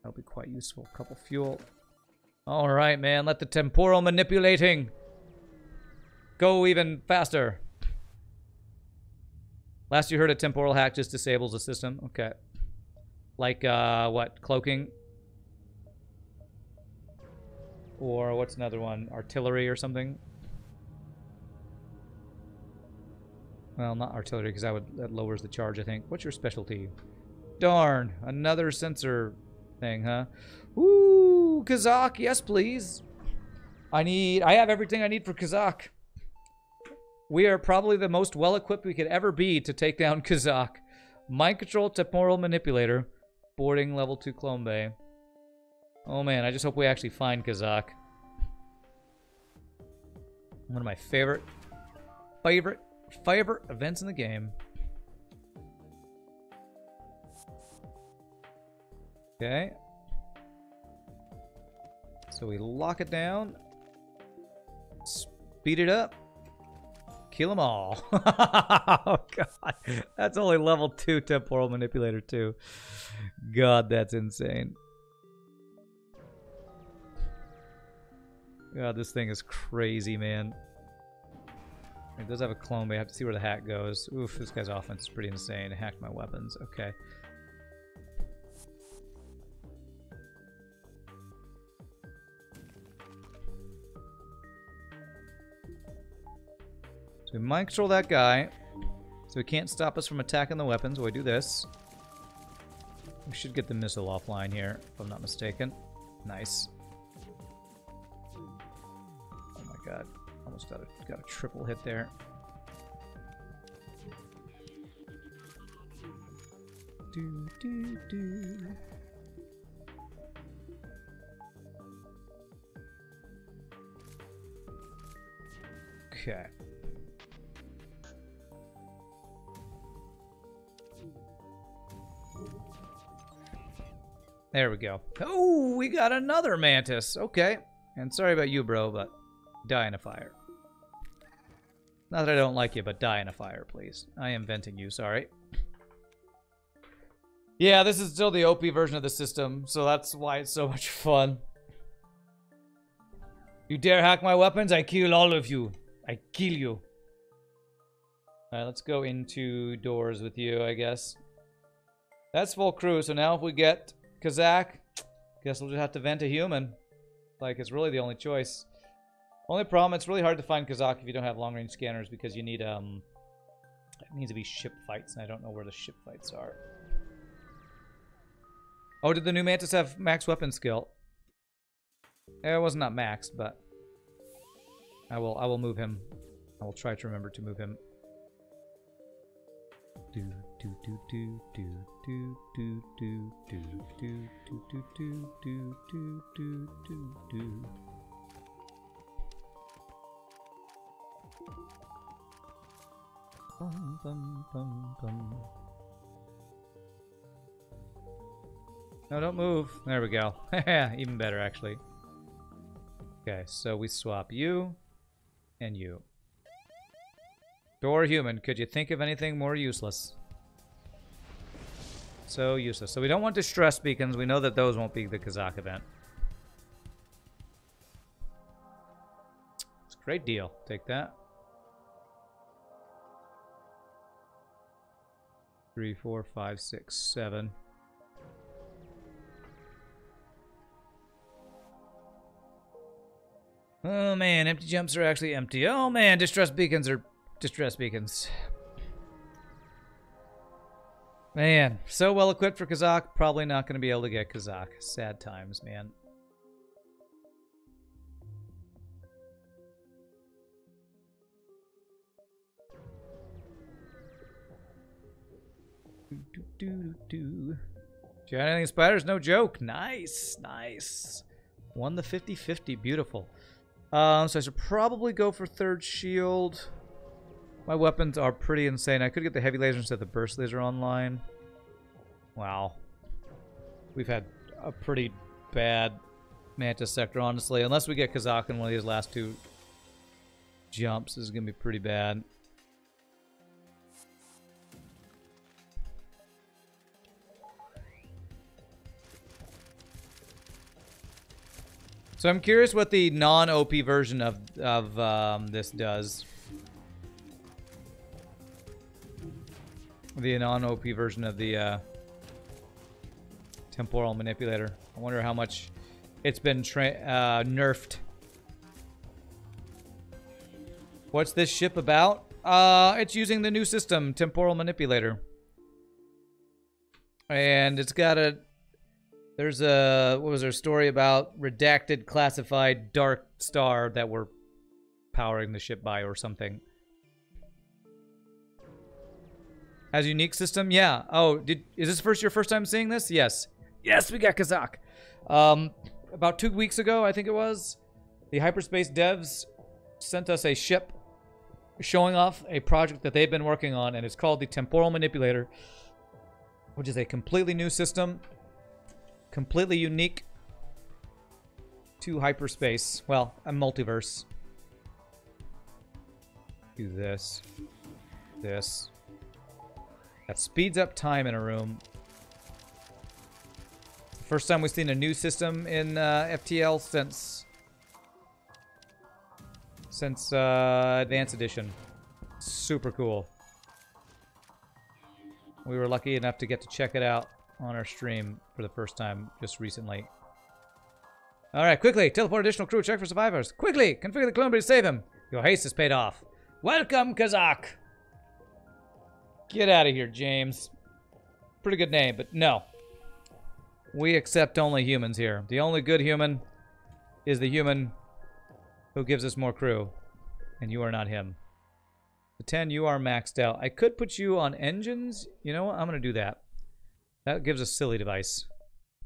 that'll be quite useful. Couple fuel. All right, man. Let the temporal manipulating go even faster. Last you heard, a temporal hack just disables the system. Okay. Like, what? Cloaking? Or what's another one? Artillery or something? Well, not artillery, because that lowers the charge, I think. What's your specialty? Darn. Another sensor thing, huh? Ooh, Kazakh. Yes, please. I have everything I need for Kazakh. We are probably the most well-equipped we could ever be to take down Kazakh. Mind control, temporal manipulator, boarding level 2 Clone Bay. Oh man, I just hope we actually find Kazakh. One of my favorite events in the game. Okay. So we lock it down. Speed it up. Kill them all. Oh, God. That's only level 2 Temporal Manipulator, too. God, that's insane. God, this thing is crazy, man. It does have a clone, but I have to see where the hack goes. Oof, this guy's offense is pretty insane. It hacked my weapons. Okay. We mind control that guy, so he can't stop us from attacking the weapons. While we do this, we should get the missile offline here, if I'm not mistaken. Nice. Oh my god, almost got a triple hit there. Do, do, do. Okay. There we go. Oh, we got another mantis. Okay. And sorry about you, bro, but die in a fire. Not that I don't like you, but die in a fire, please. I am venting you, sorry. Yeah, this is still the OP version of the system, so that's why it's so much fun. You dare hack my weapons, I kill all of you. I kill you. Alright, let's go into doors with you, I guess. That's full crew, so now if we get Kazakh, guess we'll just have to vent a human. Like, it's really the only choice. Only problem, it's really hard to find Kazakh if you don't have long-range scanners because you need, it needs to be ship fights, and I don't know where the ship fights are. Oh, did the new Mantis have max weapon skill? It was not maxed, but I will move him. I will try to remember to move him. Do do do do do do do do do do do do do do do do do. Bum bum bum bum. No, don't move. There we go. Even better, actually. Okay, so we swap you and you. Door human. Could you think of anything more useless? So useless. So we don't want distress beacons. We know that those won't be the Kazakh event. It's a great deal. Take that. 3, 4, 5, 6, 7. Oh man, empty jumps are actually empty. Oh man, distress beacons are distress beacons. Man, so well equipped for Kazakh, probably not going to be able to get Kazakh. Sad times, man. Do. Got anything, spiders? No joke. Nice, nice. Won the 50-50. Beautiful. So I should probably go for third shield. My weapons are pretty insane. I could get the heavy laser instead of the burst laser online. Wow. We've had a pretty bad Mantis sector, honestly. Unless we get Kazakh in one of these last two jumps, this is going to be pretty bad. So I'm curious what the non-OP version of this does. The non-OP version of the Temporal Manipulator. I wonder how much it's been nerfed. What's this ship about? It's using the new system, Temporal Manipulator. And it's got a... There's a, what was there, a story about redacted classified dark star that we're powering the ship by or something. Has a unique system? Yeah. Oh, is this your first time seeing this? Yes. Yes, we got Kazakh. About 2 weeks ago, I think it was, the Hyperspace devs sent us a ship showing off a project that they've been working on, and it's called the Temporal Manipulator, which is a completely new system. Completely unique to Hyperspace. Well, a multiverse. Do this. This. That speeds up time in a room. First time we've seen a new system in FTL since Advanced Edition. Super cool. We were lucky enough to get to check it out on our stream for the first time just recently. Alright, quickly! Teleport additional crew, check for survivors. Quickly! Configure the clone to save him! Your haste has paid off. Welcome, Kazakh! Get out of here, James. Pretty good name, but no. We accept only humans here. The only good human is the human who gives us more crew. And you are not him. The 10, you are maxed out. I could put you on engines. You know what? I'm going to do that. That gives us silly device.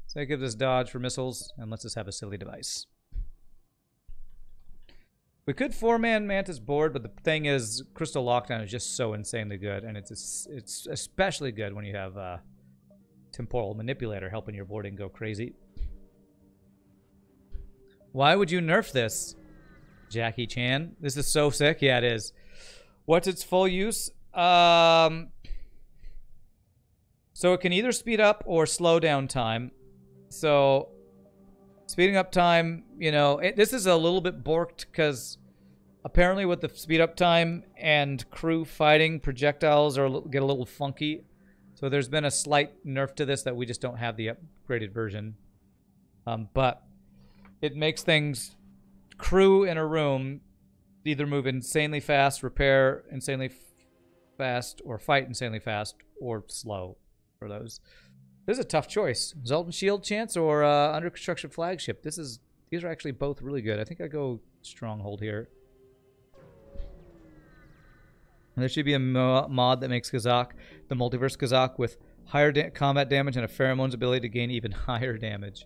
So that gives us dodge for missiles, and lets us have a silly device. We could 4-man Mantis board, but the thing is, Crystal Lockdown is just so insanely good, and it's especially good when you have Temporal Manipulator helping your boarding go crazy. Why would you nerf this, Jackie Chan? This is so sick. Yeah, it is. What's its full use? So it can either speed up or slow down time. So speeding up time, you know, this is a little bit borked because apparently with the speed up time and crew fighting, projectiles get a little funky. So there's been a slight nerf to this that we just don't have the upgraded version. But it makes things, crew in a room, either move insanely fast, repair insanely fast, or fight insanely fast, or slow for those. This is a tough choice. Zoltan Shield Chance or Under Construction Flagship. These are actually both really good. I think I go Stronghold here. And there should be a mod that makes Kazak, the Multiverse Kazak, with higher combat damage and a pheromone's ability to gain even higher damage.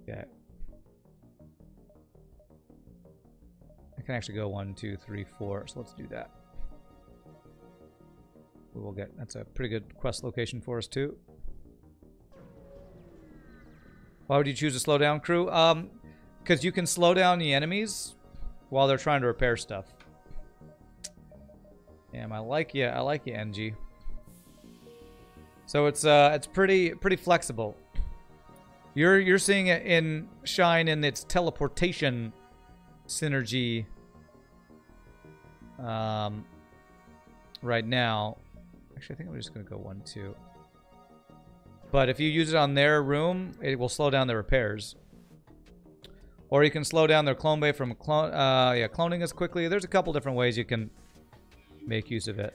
Okay. I can actually go 1, 2, 3, 4. So let's do that. We will get. That's a pretty good quest location for us too. Why would you choose to slow down crew? Because you can slow down the enemies while they're trying to repair stuff. Damn, I like you, NG. So it's pretty flexible. You're seeing it shine in its teleportation synergy right now. Actually, I think I'm just gonna go 1, 2. But if you use it on their room, it will slow down their repairs. Or you can slow down their clone bay from cloning as quickly. There's a couple different ways you can make use of it.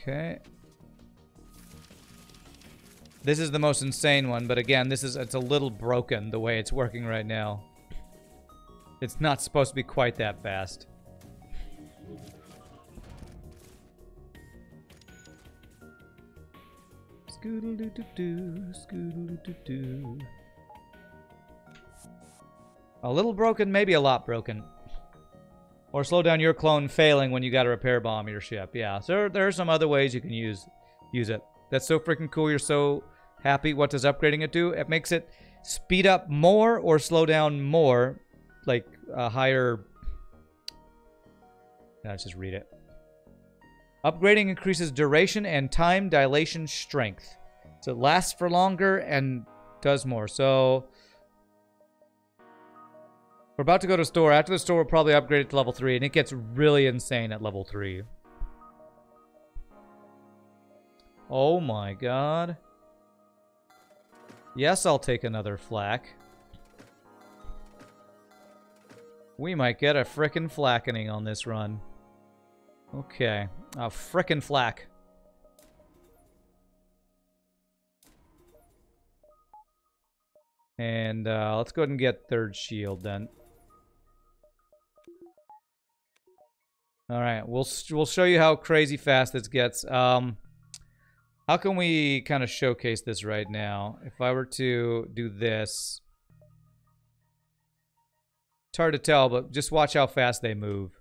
Okay. This is the most insane one, but again, it's a little broken the way it's working right now. It's not supposed to be quite that fast. Scoodle-doo-doo-doo, scoodle-doo-doo-doo. A little broken, maybe a lot broken. Or slow down your clone failing when you got to repair bomb your ship. Yeah, so there are some other ways you can use it. That's so freaking cool. You're so happy. What does upgrading it do? It makes it speed up more or slow down more. Like a higher... Let's just read it. Upgrading increases duration and time dilation strength. So it lasts for longer and does more. So... we're about to go to store. After the store, we'll probably upgrade it to level 3, and it gets really insane at level 3. Oh my god. Yes, I'll take another flak. We might get a frickin' flackening on this run. Okay. A frickin' flak. And let's go ahead and get third shield then. Alright, we'll show you how crazy fast this gets. How can we kind of showcase this right now? If I were to do this... it's hard to tell, but just watch how fast they move.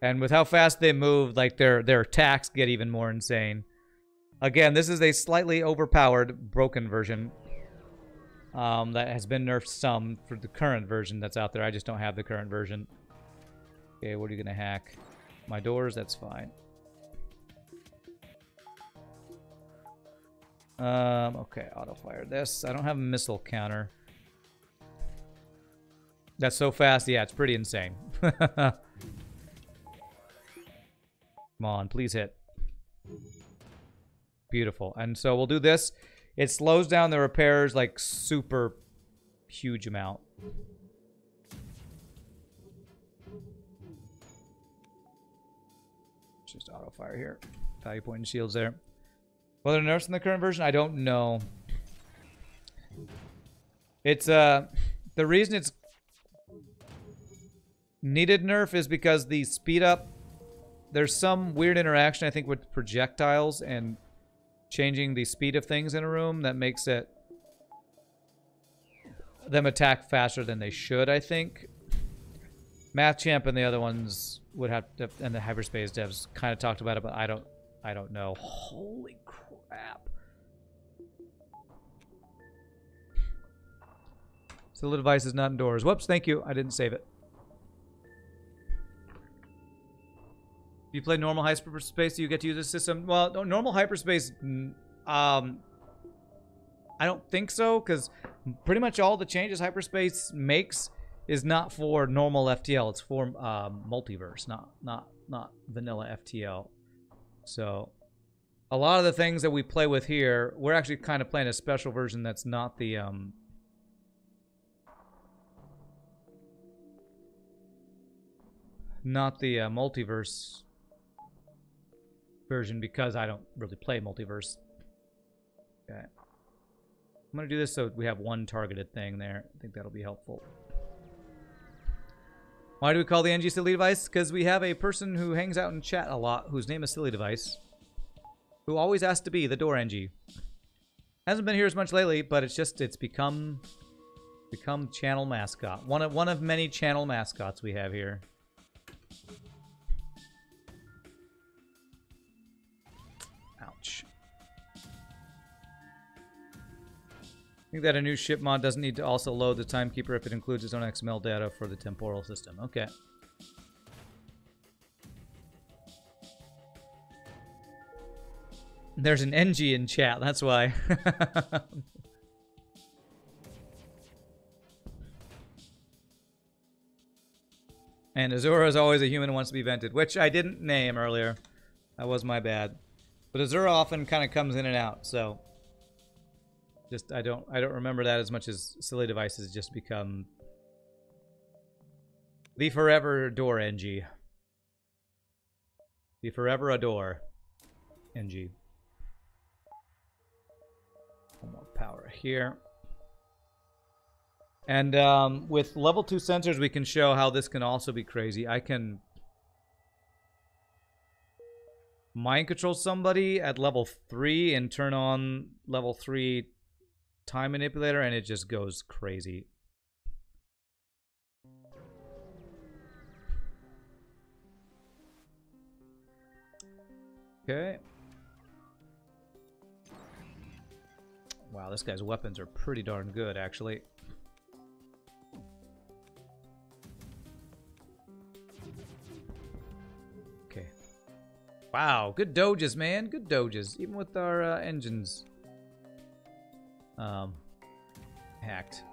And with how fast they move, like their attacks get even more insane. Again, this is a slightly overpowered, broken version. That has been nerfed some for the current version that's out there. I just don't have the current version. Okay, what are you gonna hack? My doors, that's fine. Okay, auto-fire this. I don't have a missile counter. That's so fast, yeah, it's pretty insane. Come on, please hit. Beautiful. And so we'll do this. It slows down the repairs like super huge amount. just auto fire here. Value point and shields there. Whether nerfs in the current version, I don't know. It's the reason it's needed nerf is because the speed up, there's some weird interaction I think with projectiles and changing the speed of things in a room that makes it them attack faster than they should, I think. Math Champ and the other ones would have to, and the Hyperspace devs kind of talked about it, but I don't know. Holy crap. So the device is not indoors. Whoops, thank you. I didn't save it. If you play normal Hyperspace, do you get to use the system? Well, normal Hyperspace, I don't think so, because pretty much all the changes Hyperspace makes is not for normal FTL. It's for multiverse, not vanilla FTL. So a lot of the things that we play with here, we're actually kind of playing a special version that's not the multiverse version, because I don't really play multiverse. Okay. I'm going to do this so we have one targeted thing there. I think that'll be helpful. Why do we call the NG Silly Device? Because we have a person who hangs out in chat a lot, whose name is Silly Device, who always has to be the door NG. Hasn't been here as much lately, but it's become channel mascot. One of many channel mascots we have here. Ouch. I think that a new ship mod doesn't need to also load the timekeeper if it includes its own XML data for the temporal system. Okay. There's an NG in chat, that's why. And Azura is always a human who wants to be vented, which I didn't name earlier. That was my bad. But Azura often kind of comes in and out, so just I don't remember that as much as Silly Devices just become the forever door NG. The forever adore NG. One more power here. And with level 2 sensors, we can show how this can also be crazy. I can mind control somebody at level 3 and turn on level 3 time manipulator, and it just goes crazy. Okay. Wow, this guy's weapons are pretty darn good, actually. Okay. Wow, good doges, man. Good doges. Even with our engines hacked.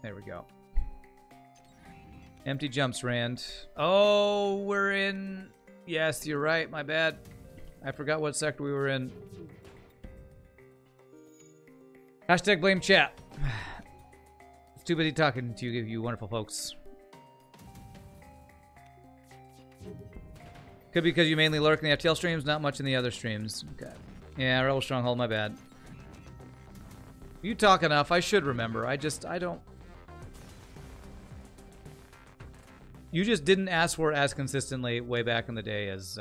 There we go. Empty jumps, Rand. Oh, we're in... Yes, you're right. My bad. I forgot what sector we were in. Hashtag blame chat. It's too busy talking to you wonderful folks. Could be because you mainly lurk in the FTL streams, not much in the other streams. Okay. Yeah, Rebel Stronghold, my bad. You talk enough. I should remember. I don't... You just didn't ask for it as consistently way back in the day as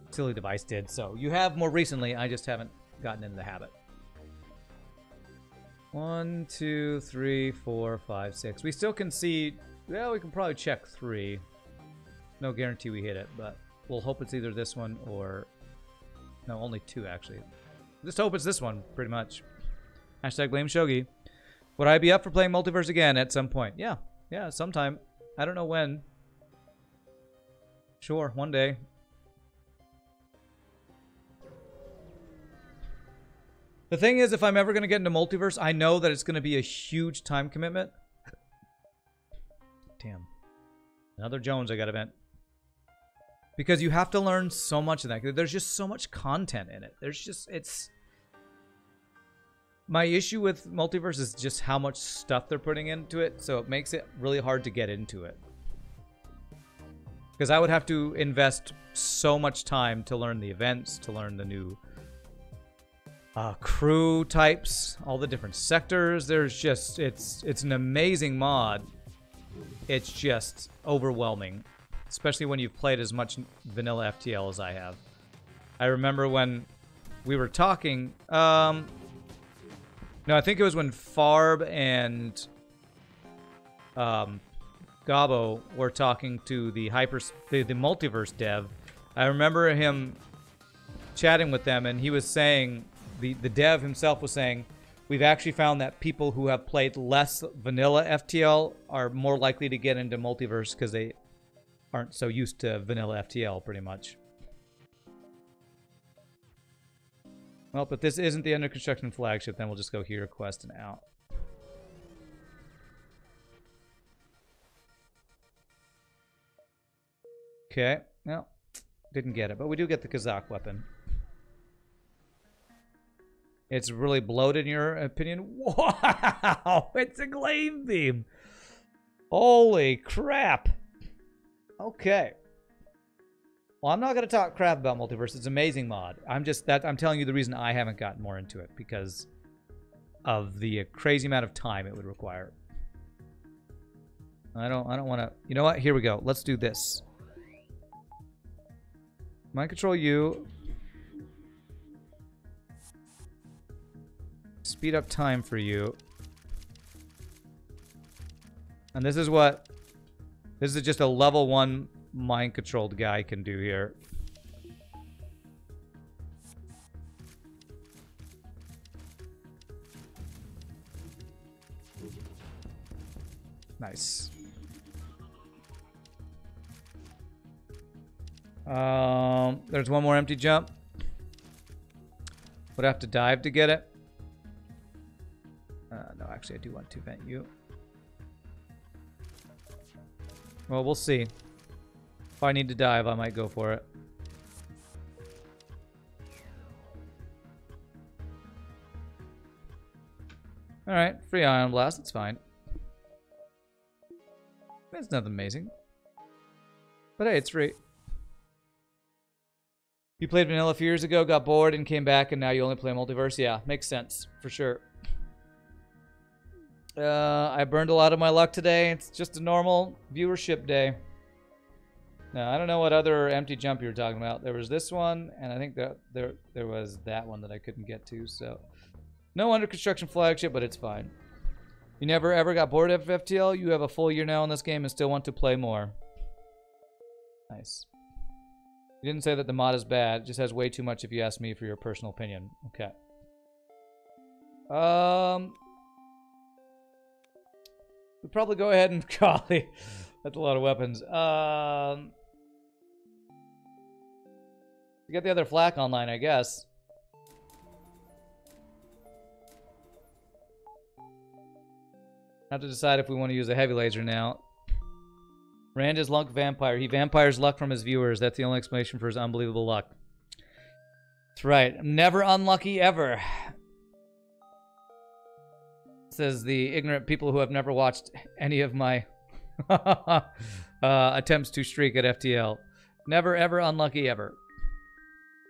Silly Device did. So you have more recently. I just haven't gotten into the habit. 1, 2, 3, 4, 5, 6. We still can see... Well, we can probably check 3. No guarantee we hit it, but we'll hope it's either this one or... No, only 2, actually. Just hope it's this one, pretty much. Hashtag blame Shogi. Would I be up for playing Multiverse again at some point? Yeah. Yeah, sometime. I don't know when. Sure, one day. The thing is, if I'm ever going to get into Multiverse, I know that it's going to be a huge time commitment. Damn. Another Jones I got to vent. Because you have to learn so much of that. There's just so much content in it. There's just, it's... My issue with Multiverse is just how much stuff they're putting into it, so it makes it really hard to get into it. Because I would have to invest so much time to learn the events, to learn the new crew types, all the different sectors. There's just, it's an amazing mod. It's just overwhelming, especially when you've played as much vanilla FTL as I have. I remember when we were talking, no, I think it was when Farb and Gabo were talking to the multiverse dev. I remember him chatting with them, and he was saying, the dev himself was saying, we've actually found that people who have played less vanilla FTL are more likely to get into multiverse because they aren't so used to vanilla FTL, pretty much. Well, but this isn't the under construction flagship, then we'll just go here, quest, and out. Okay, no, didn't get it, but we do get the Kazakh weapon. It's really bloated in your opinion? Wow, it's a glaive beam. Holy crap. Okay. Well, I'm not going to talk crap about multiverse. It's an amazing mod. I'm telling you the reason I haven't gotten more into it, because of the crazy amount of time it would require. I don't want to. You know what? Here we go. Let's do this. Mind control you. Speed up time for you. And this is just a level 1 mind controlled guy can do here. Nice. There's one more empty jump. Would have to dive to get it. No, actually, I do want to vent you. Well, we'll see. If I need to dive, I might go for it. Alright, free ion blast, it's fine. It's nothing amazing. But hey, it's free. You played vanilla a few years ago, got bored, and came back, and now you only play multiverse? Yeah, makes sense, for sure. I burned a lot of my luck today. It's just a normal viewership day. Now, I don't know what other empty jump you were talking about. There was this one, and I think that there was that one that I couldn't get to, so... No under construction flagship, but it's fine. You never ever got bored of FTL? You have a full year now in this game and still want to play more. Nice. You didn't say that the mod is bad. It just has way too much if you ask me for your personal opinion. Okay. We'll probably go ahead and golly. That's a lot of weapons. You got the other flak online, I guess. Have to decide if we want to use a heavy laser now. Rand is luck vampire. He vampires luck from his viewers. That's the only explanation for his unbelievable luck. That's right. I'm never unlucky ever. Says the ignorant people who have never watched any of my attempts to streak at FTL. Never ever unlucky ever.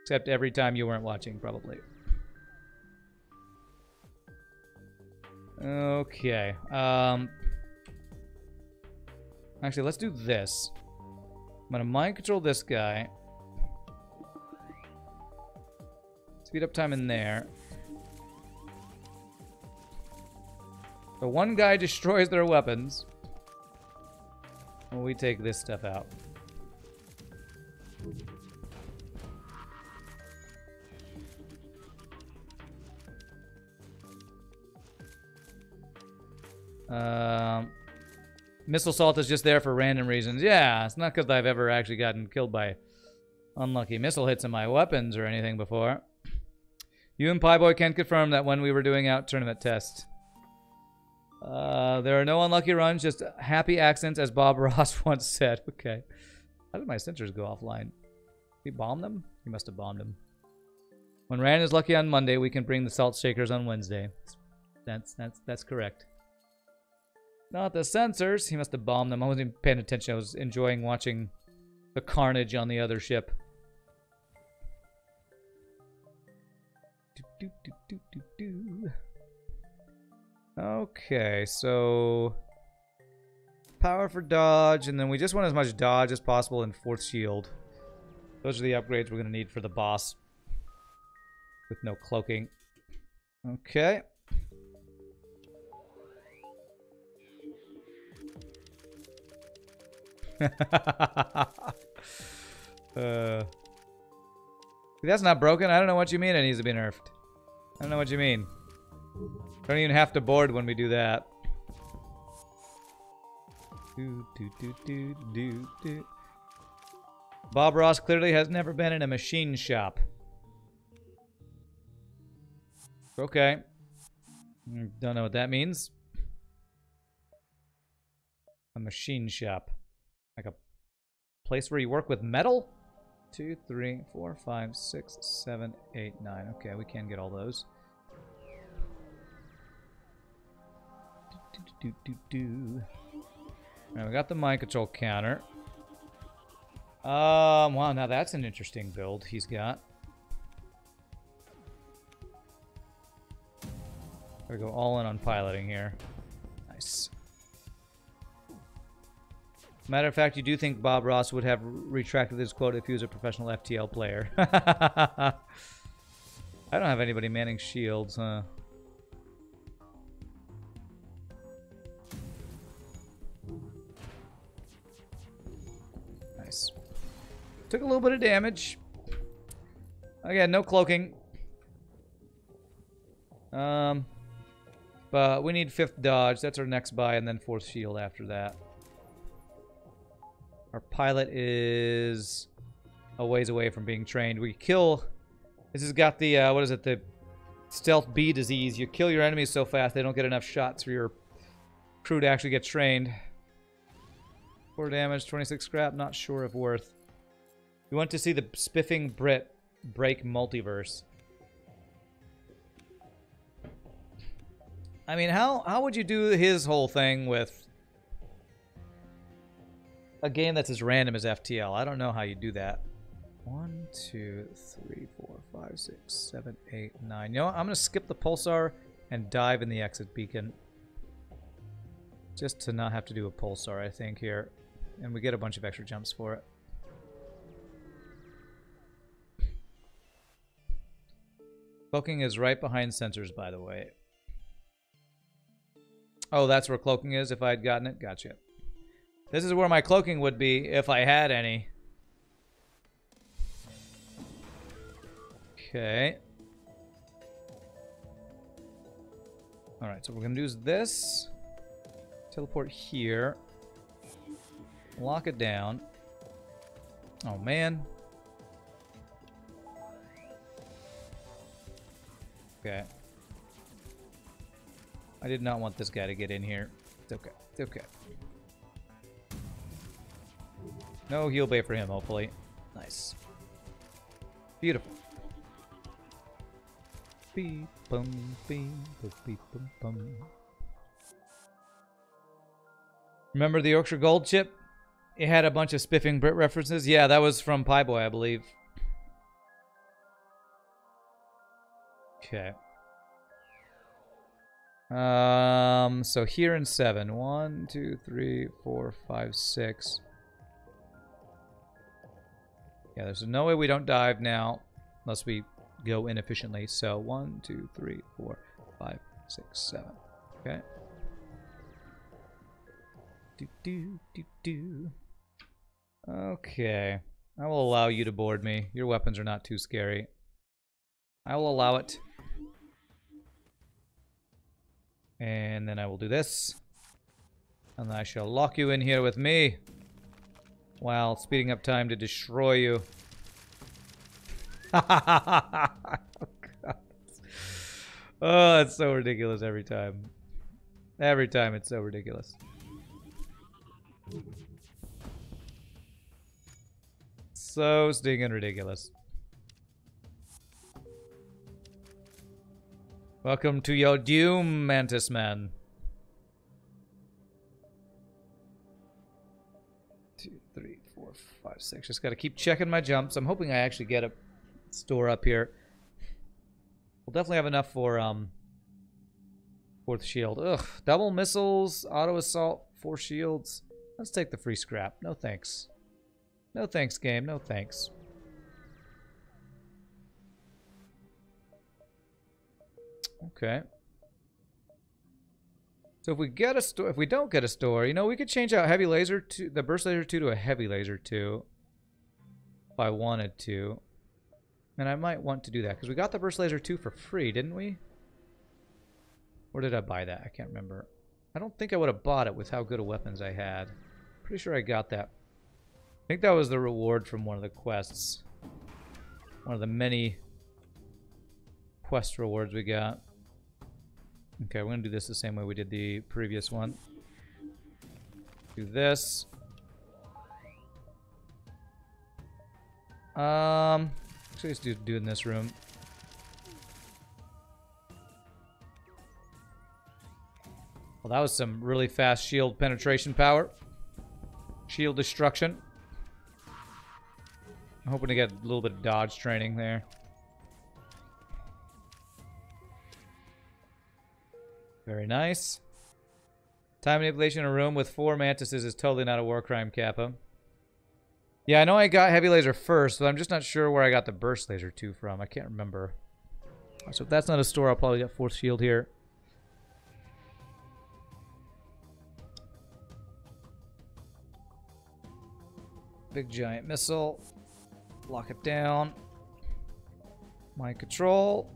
Except every time you weren't watching, probably. Okay. Actually, let's do this. I'm gonna mind control this guy. Speed up time in there. So one guy destroys their weapons. Well, we take this stuff out. Missile Salt is just there for random reasons. Yeah, it's not because I've ever actually gotten killed by unlucky missile hits in my weapons or anything before. You and Pieboy can confirm that when we were doing out tournament tests. There are no unlucky runs, just happy accidents, as Bob Ross once said. Okay. How did my sensors go offline? Did he bomb them? He must have bombed them. When Rand is lucky on Monday, we can bring the salt shakers on Wednesday. That's correct. Not the sensors. He must have bombed them. I wasn't even paying attention. I was enjoying watching the carnage on the other ship. Okay, so power for dodge, and then we just want as much dodge as possible and fourth shield. Those are the upgrades we're going to need for the boss. With no cloaking. Okay. That's not broken. I don't know what you mean it needs to be nerfed. I don't know what you mean. Don't even have to board when we do that. Bob Ross clearly has never been in a machine shop. Okay. Don't know what that means. A machine shop. Like a place where you work with metal? 2, 3, 4, 5, 6, 7, 8, 9. Okay, we can get all those. Alright, we got the mind control counter. Wow, now that's an interesting build he's got. Gotta go all in on piloting here. Nice. Matter of fact, you do think Bob Ross would have retracted this quote if he was a professional FTL player. I don't have anybody manning shields, huh? Nice. Took a little bit of damage. Again, no cloaking. But we need fifth dodge. That's our next buy, and then fourth shield after that. Our pilot is a ways away from being trained. We kill... This has got the, what is it? The stealth B disease. You kill your enemies so fast they don't get enough shots for your crew to actually get trained. 4 damage, 26 scrap. Not sure if worth. We want to see the Spiffing Brit break multiverse. I mean, how would you do his whole thing with a game that's as random as FTL? I don't know how you do that. 1, 2, 3, 4, 5, 6, 7, 8, 9. You know what? I'm going to skip the pulsar and dive in the exit beacon. Just to not have to do a pulsar, I think, here. And we get a bunch of extra jumps for it. Cloaking is right behind sensors, by the way. Oh, that's where cloaking is if I had gotten it? Gotcha. This is where my cloaking would be if I had any. Okay. Alright, so what we're going to do is this. Teleport here. Lock it down. Oh, man. Okay. I did not want this guy to get in here. It's okay. It's okay. No heal bay for him, hopefully. Nice. Beautiful. Beep, bum, beep, beep, bum, bum. Remember the Yorkshire Gold chip? It had a bunch of Spiffing Brit references. Yeah, that was from Pieboy, I believe. Okay. So here in 7. 1, 2, 3, 4, 5, 6. Yeah, there's no way we don't dive now. Unless we go inefficiently. So 1, 2, 3, 4, 5, 6, 7. Okay. Okay. I will allow you to board me. Your weapons are not too scary. I will allow it. And then I will do this. And I shall lock you in here with me. While speeding up time to destroy you. Oh, God. Oh, it's so ridiculous every time. Every time it's so ridiculous. So stinking ridiculous. Welcome to your doom, Mantis Man. 2, 3, 4, 5, 6. Just got to keep checking my jumps. I'm hoping I actually get a store up here. We'll definitely have enough for fourth shield. Ugh, double missiles, auto assault, 4 shields. Let's take the free scrap. No thanks. No thanks, game. No thanks. Okay. So if we get a store, if we don't get a store, you know, we could change out heavy laser to the burst laser 2 to a heavy laser 2 if I wanted to. And I might want to do that because we got the burst laser 2 for free, didn't we? Or did I buy that? I can't remember. I don't think I would have bought it with how good of weapons I had. Pretty sure I got that. I think that was the reward from one of the quests. One of the many quest rewards we got. Okay, we're going to do this the same way we did the previous one. Do this. Actually, let's do it in this room. Well, that was some really fast shield penetration power. Shield destruction. I'm hoping to get a little bit of dodge training there. Very nice. Time manipulation in a room with 4 mantises is totally not a war crime, Kappa. Yeah, I know I got heavy laser first, but I'm just not sure where I got the burst laser 2 from. I can't remember. So if that's not a store, I'll probably get 4th shield here. Big giant missile. Lock it down. Mind control.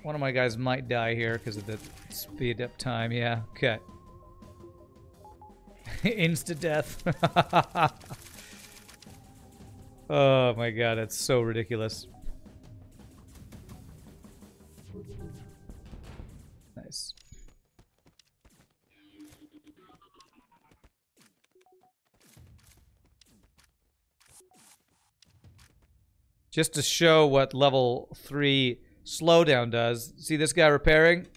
One of my guys might die here because of the speed up time. Yeah, okay. Insta death. Oh my god, that's so ridiculous. Nice. Just to show what level 3 slowdown does. See this guy repairing?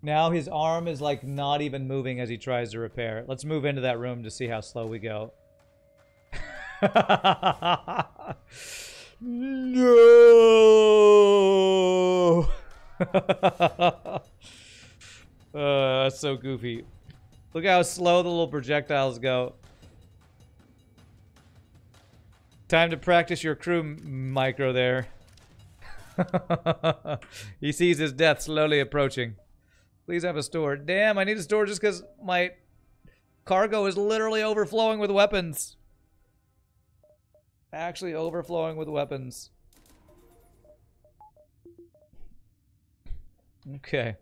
Now his arm is like not even moving as he tries to repair. Let's move into that room to see how slow we go. No! That's so goofy. Look how slow the little projectiles go. Time to practice your crew micro there. He sees his death slowly approaching. Please have a store. Damn, I need a store just because my cargo is literally overflowing with weapons. Actually overflowing with weapons. Okay.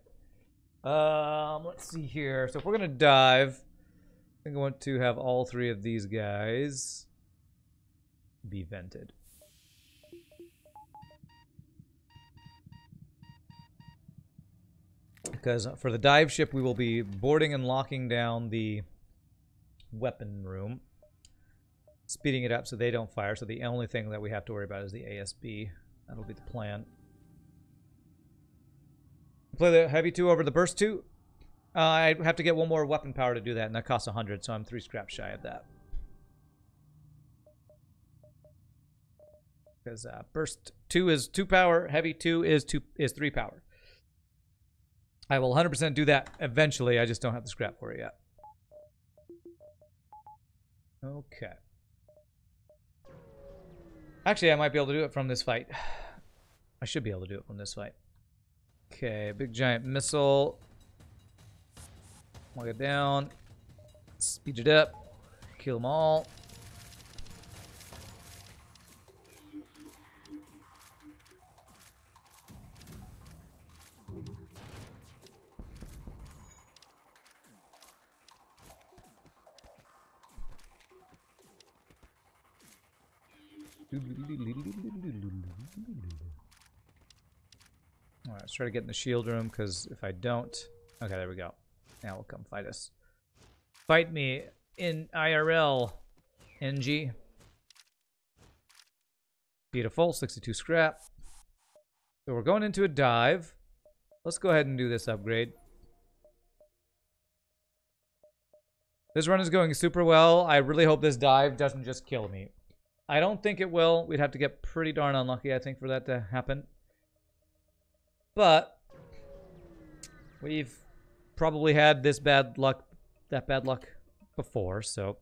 Let's see here. So if we're gonna dive, I think I want to have all 3 of these guys be vented. Because for the dive ship, we will be boarding and locking down the weapon room. Speeding it up so they don't fire. So the only thing that we have to worry about is the ASB. That'll be the plan. Play the heavy 2 over the burst 2. I have to get 1 more weapon power to do that, and that costs 100, so I'm 3 scraps shy of that. Because burst 2 is 2 power, heavy 2 is 3 power. I will 100% do that eventually. I just don't have the scrap for it yet. Okay. Actually, I might be able to do it from this fight. I should be able to do it from this fight. Okay, big giant missile. Lock it down. Speed it up. Kill them all. Alright, let's try to get in the shield room, because if I don't... Okay, there we go. Now we'll come fight us. Fight me in IRL, NG. Beautiful, 62 scrap. So we're going into a dive. Let's go ahead and do this upgrade. This run is going super well. I really hope this dive doesn't just kill me. I don't think it will. We'd have to get pretty darn unlucky, I think, for that to happen. But we've probably had that bad luck before, so.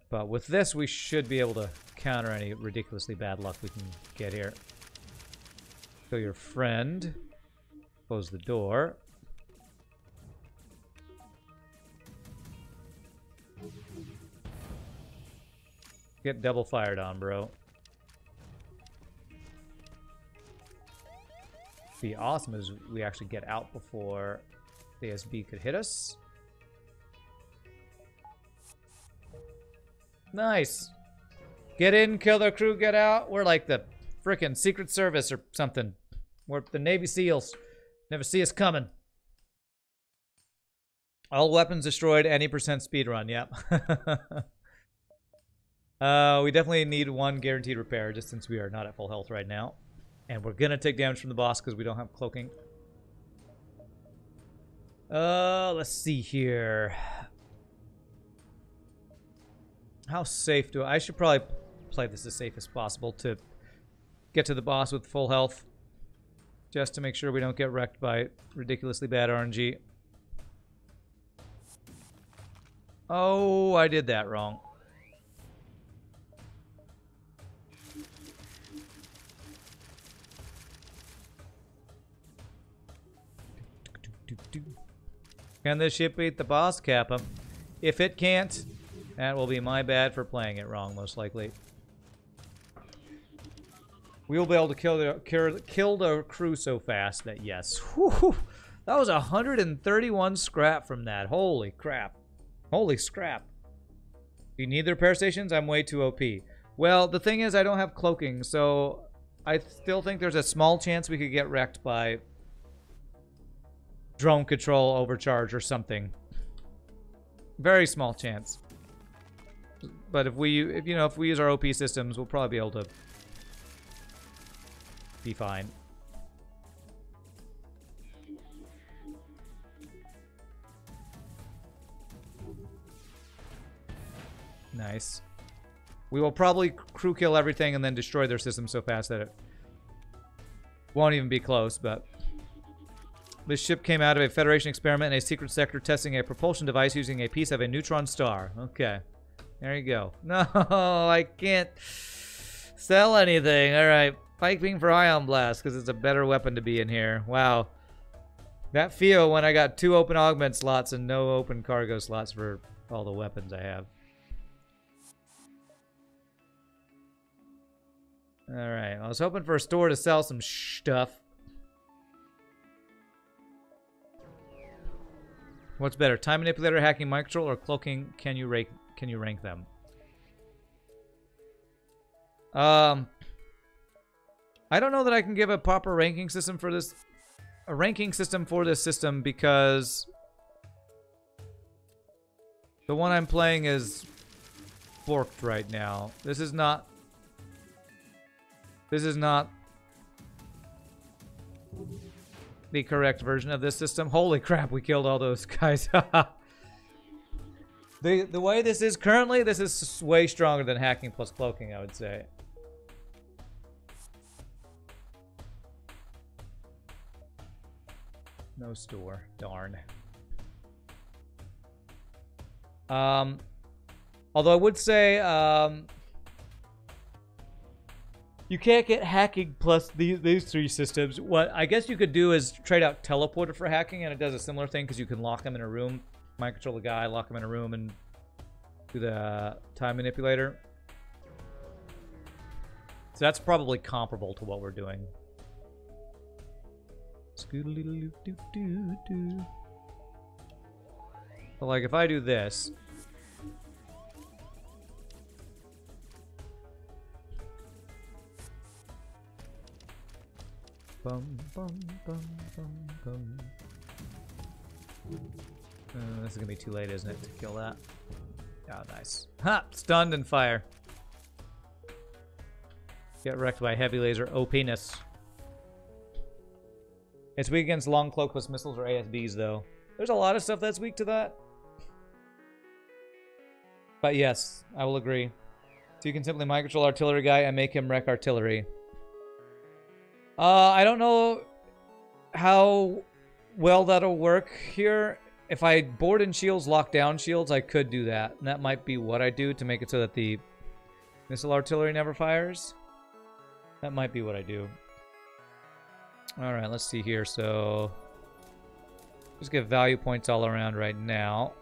But with this, we should be able to counter any ridiculously bad luck we can get here. Kill your friend. Close the door. Get double fired on, bro. Be awesome as we actually get out before the ASB could hit us. Nice. Get in, kill their crew, get out. We're like the frickin' Secret Service or something. We're the Navy SEALs. Never see us coming. All weapons destroyed, any percent speed run. Yep. We definitely need one guaranteed repair, just since we are not at full health right now. And we're gonna take damage from the boss because we don't have cloaking. Let's see here. How safe do I should probably play this as safe as possible to get to the boss with full health. Just to make sure we don't get wrecked by ridiculously bad RNG. Oh, I did that wrong. Can this ship beat the boss? Cap him. If it can't, that will be my bad for playing it wrong, most likely. We'll be able to kill the crew so fast that yes. Whew, that was 131 scrap from that. Holy crap. Holy scrap. Do you need the repair stations? I'm way too OP. Well, the thing is I don't have cloaking, so I still think there's a small chance we could get wrecked by drone control overcharge or something. Very small chance. But if we use our OP systems, we'll probably be able to be fine. Nice. We will probably crew kill everything and then destroy their system so fast that it won't even be close, but this ship came out of a Federation experiment in a secret sector testing a propulsion device using a piece of a neutron star. Okay. There you go. No, I can't sell anything. Alright. Piping for Ion Blast, because it's a better weapon to be in here. Wow. That feel when I got 2 open augment slots and no open cargo slots for all the weapons I have. Alright. I was hoping for a store to sell some stuff. What's better, Time Manipulator, Hacking, Mind Control, or Cloaking? Can you rank them? I don't know that I can give a proper ranking system for this. A ranking system for this system because the one I'm playing is forked right now. This is not the correct version of this system. Holy crap, we killed all those guys. The way this is currently, this is way stronger than hacking plus cloaking, I would say. No store. Darn. Although I would say, you can't get hacking plus these 3 systems. What I guess you could do is trade out Teleporter for hacking, and it does a similar thing because you can lock them in a room. Mind control the guy, lock him in a room, and do the Time Manipulator. So that's probably comparable to what we're doing. But like if I do this, bum, bum, bum, bum, bum. This is gonna be too late, isn't it, to kill that? Oh, nice. Ha! Stunned and fire. Get wrecked by heavy laser OP-ness. It's weak against long cloakless missiles or ASBs, though. There's a lot of stuff that's weak to that. But yes, I will agree. So you can simply mind control artillery guy and make him wreck artillery. I don't know how well that'll work here. If I board in shields, lock down shields, I could do that. And that might be what I do to make it so that the missile artillery never fires. That might be what I do. Alright, let's see here. So, just get value points all around right now.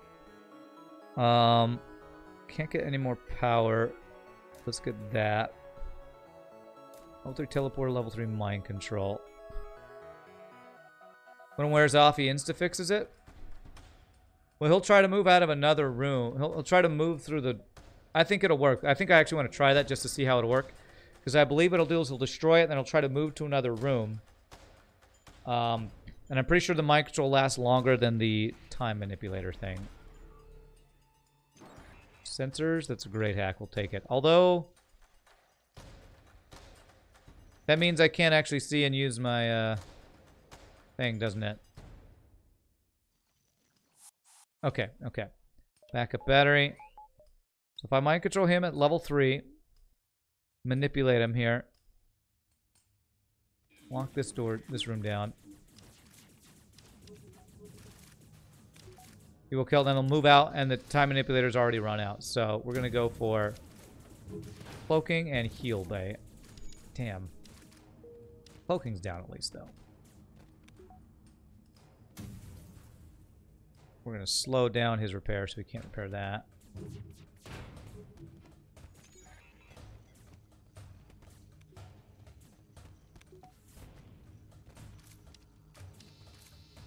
Can't get any more power. Let's get that. Level 3 teleporter, level 3 mind control. When it wears off, he insta-fixes it. Well, he'll try to move out of another room. He'll try to move through the... I think it'll work. I think I actually want to try that just to see how it'll work. Because I believe what it'll do is he'll destroy it, and then he'll try to move to another room. And I'm pretty sure the mind control lasts longer than the time manipulator thing. Sensors, that's a great hack. We'll take it. Although... that means I can't actually see and use my thing, doesn't it? Okay, okay. Backup battery. So if I mind control him at level 3, manipulate him here. Lock this door, this room down. He will kill, then he'll move out, and the time manipulator's already run out. So we're gonna go for cloaking and heal bay. Damn. Cloaking's down at least, though. We're going to slow down his repair so we can't repair that.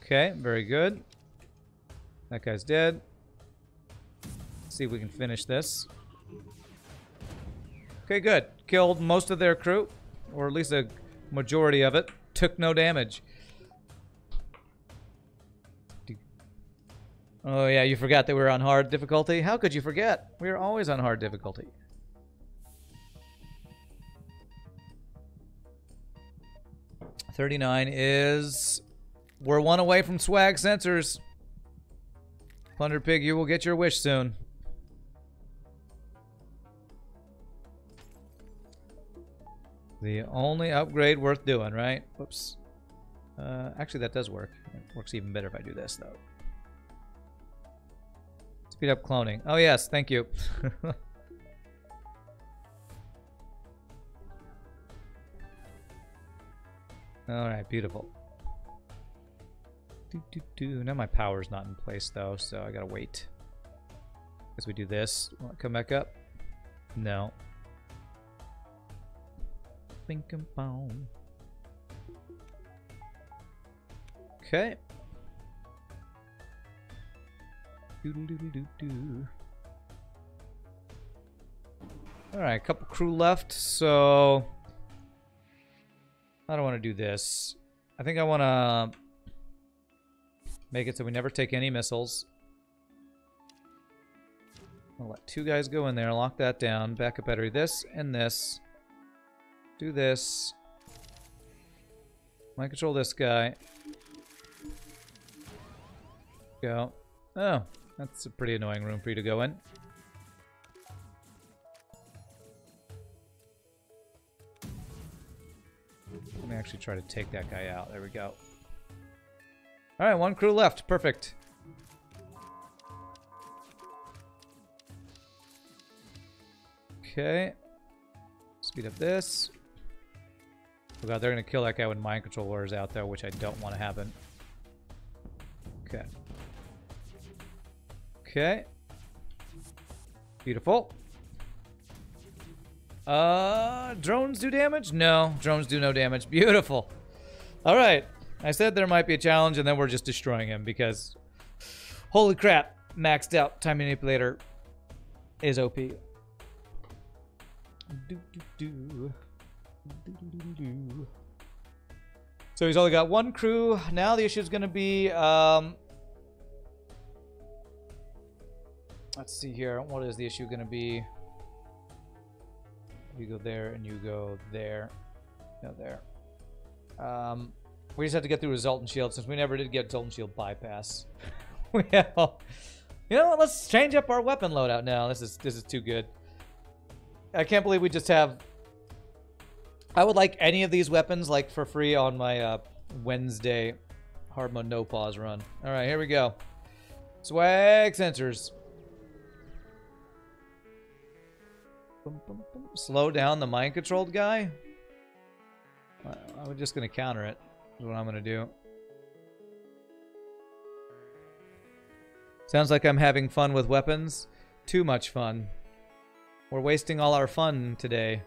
Okay, very good. That guy's dead. Let's see if we can finish this. Okay, good. Killed most of their crew, or at least a majority of it. Took no damage. Oh yeah, you forgot that we were on hard difficulty? How could you forget? We are always on hard difficulty. $39 is... we're one away from swag sensors. Plunder Pig, you will get your wish soon. The only upgrade worth doing, right? Whoops. Actually, that does work. It works even better if I do this, though. Speed up cloning. Oh, yes. Thank you. Alright, beautiful. Now my power's not in place, though, so I gotta wait. As we do this. Will it come back up? No. Okay. Alright, a couple crew left, so... I don't want to do this. I think I want to make it so we never take any missiles. I'll let 2 guys go in there, lock that down, backup battery, this and this. Do this. Might control this guy. Go. Oh, that's a pretty annoying room for you to go in. Let me actually try to take that guy out. There we go. Alright, 1 crew left. Perfect. Okay. Speed up this. Oh god, they're gonna kill that guy when mind control wears out, though, which I don't want to happen. Okay. Okay. Beautiful. Drones do damage? No, drones do no damage. Beautiful. Alright. I said there might be a challenge, and then we're just destroying him, because... holy crap. Maxed out time manipulator is OP. So he's only got 1 crew. Now the issue is going to be... let's see here. What is the issue going to be? You go there and you go there. No, there. We just have to get through Resultant Shield since we never did get Resultant Shield bypass. Well, you know what? Let's change up our weapon loadout now. This is too good. I can't believe we just have... I would like any of these weapons like for free on my Wednesday hard mode no pause run. All right, here we go. Swag sensors. Boom, boom, boom. Slow down the mind controlled guy. I'm just gonna counter it. Is what I'm gonna do. Sounds like I'm having fun with weapons. Too much fun. We're wasting all our fun today.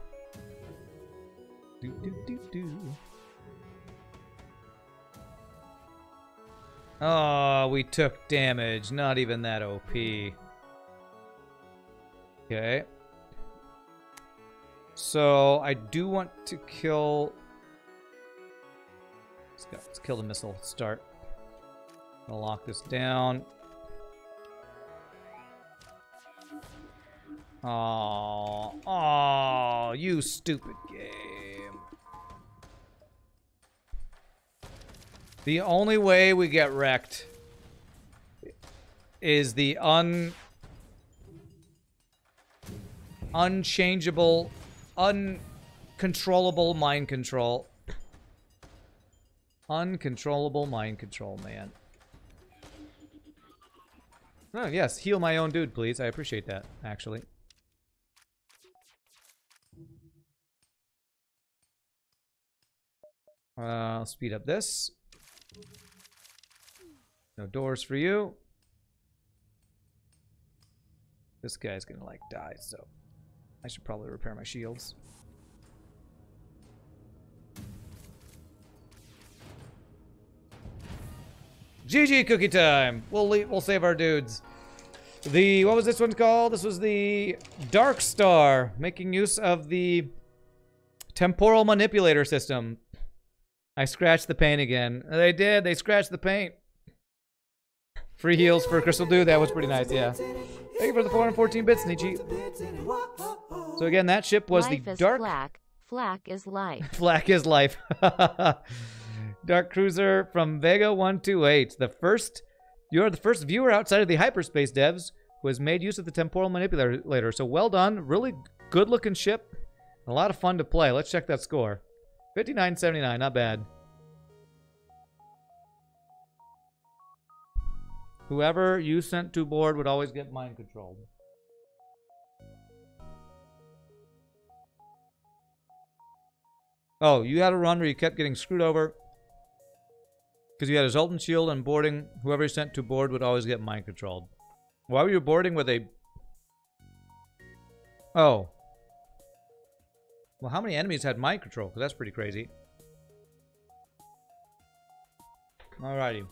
Do, do, do, do. Oh, we took damage. Not even that OP. Okay. So, I do want to kill... Let's kill the missile. Start. I'll lock this down. Oh, you stupid game. The only way we get wrecked is the unchangeable, uncontrollable mind control. Uncontrollable mind control, man. Oh, yes. Heal my own dude, please. I appreciate that, actually. I'll speed up this. No doors for you. This guy's gonna, like, die, so I should probably repair my shields. GG cookie time. We'll save our dudes. What was this one called? This was the Dark Star, making use of the Temporal Manipulator system. I scratched the paint again. They did. They scratched the paint. Free heals for Crystal Dude. That was pretty nice, yeah. Thank you for the 414 bits, Nietzsche. So again, that ship was life the is Dark... Flak. Flak is life. Flak is life. Dark Cruiser from Vega 128. You're the first viewer outside of the Hyperspace devs who has made use of the Temporal Manipulator. So well done. Really good looking ship. A lot of fun to play. Let's check that score. 59.79, not bad. Whoever you sent to board would always get mind controlled. Oh, you had a run where you kept getting screwed over because you had a Zoltan shield and boarding. Whoever you sent to board would always get mind controlled. Why were you boarding with a... Oh. Well, how many enemies had mind control? Because that's pretty crazy. Alrighty.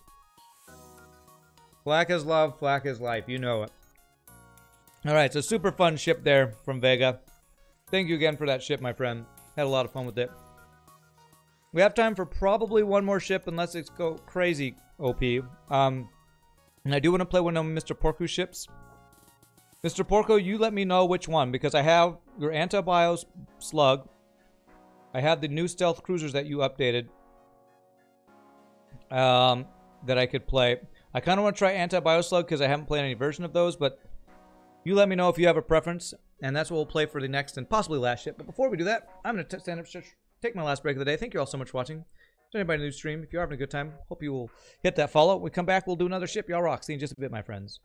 Flak is love, flak is life. You know it. Alright, so super fun ship there from Vega. Thank you again for that ship, my friend. Had a lot of fun with it. We have time for probably one more ship unless it's go crazy OP. And I do want to play one of Mr. Porco's ships. Mr. Porco, you let me know which one, because I have your Anti-Bios Slug. I have the new stealth cruisers that you updated. That I could play. I kind of want to try Anti-Bios Slug because I haven't played any version of those, but you let me know if you have a preference, and that's what we'll play for the next and possibly last ship. But before we do that, I'm going to stand up, take my last break of the day. Thank you all so much for watching. To anybody new stream, if you're having a good time, hope you will hit that follow. When we come back, we'll do another ship. Y'all rock. See you in just a bit, my friends.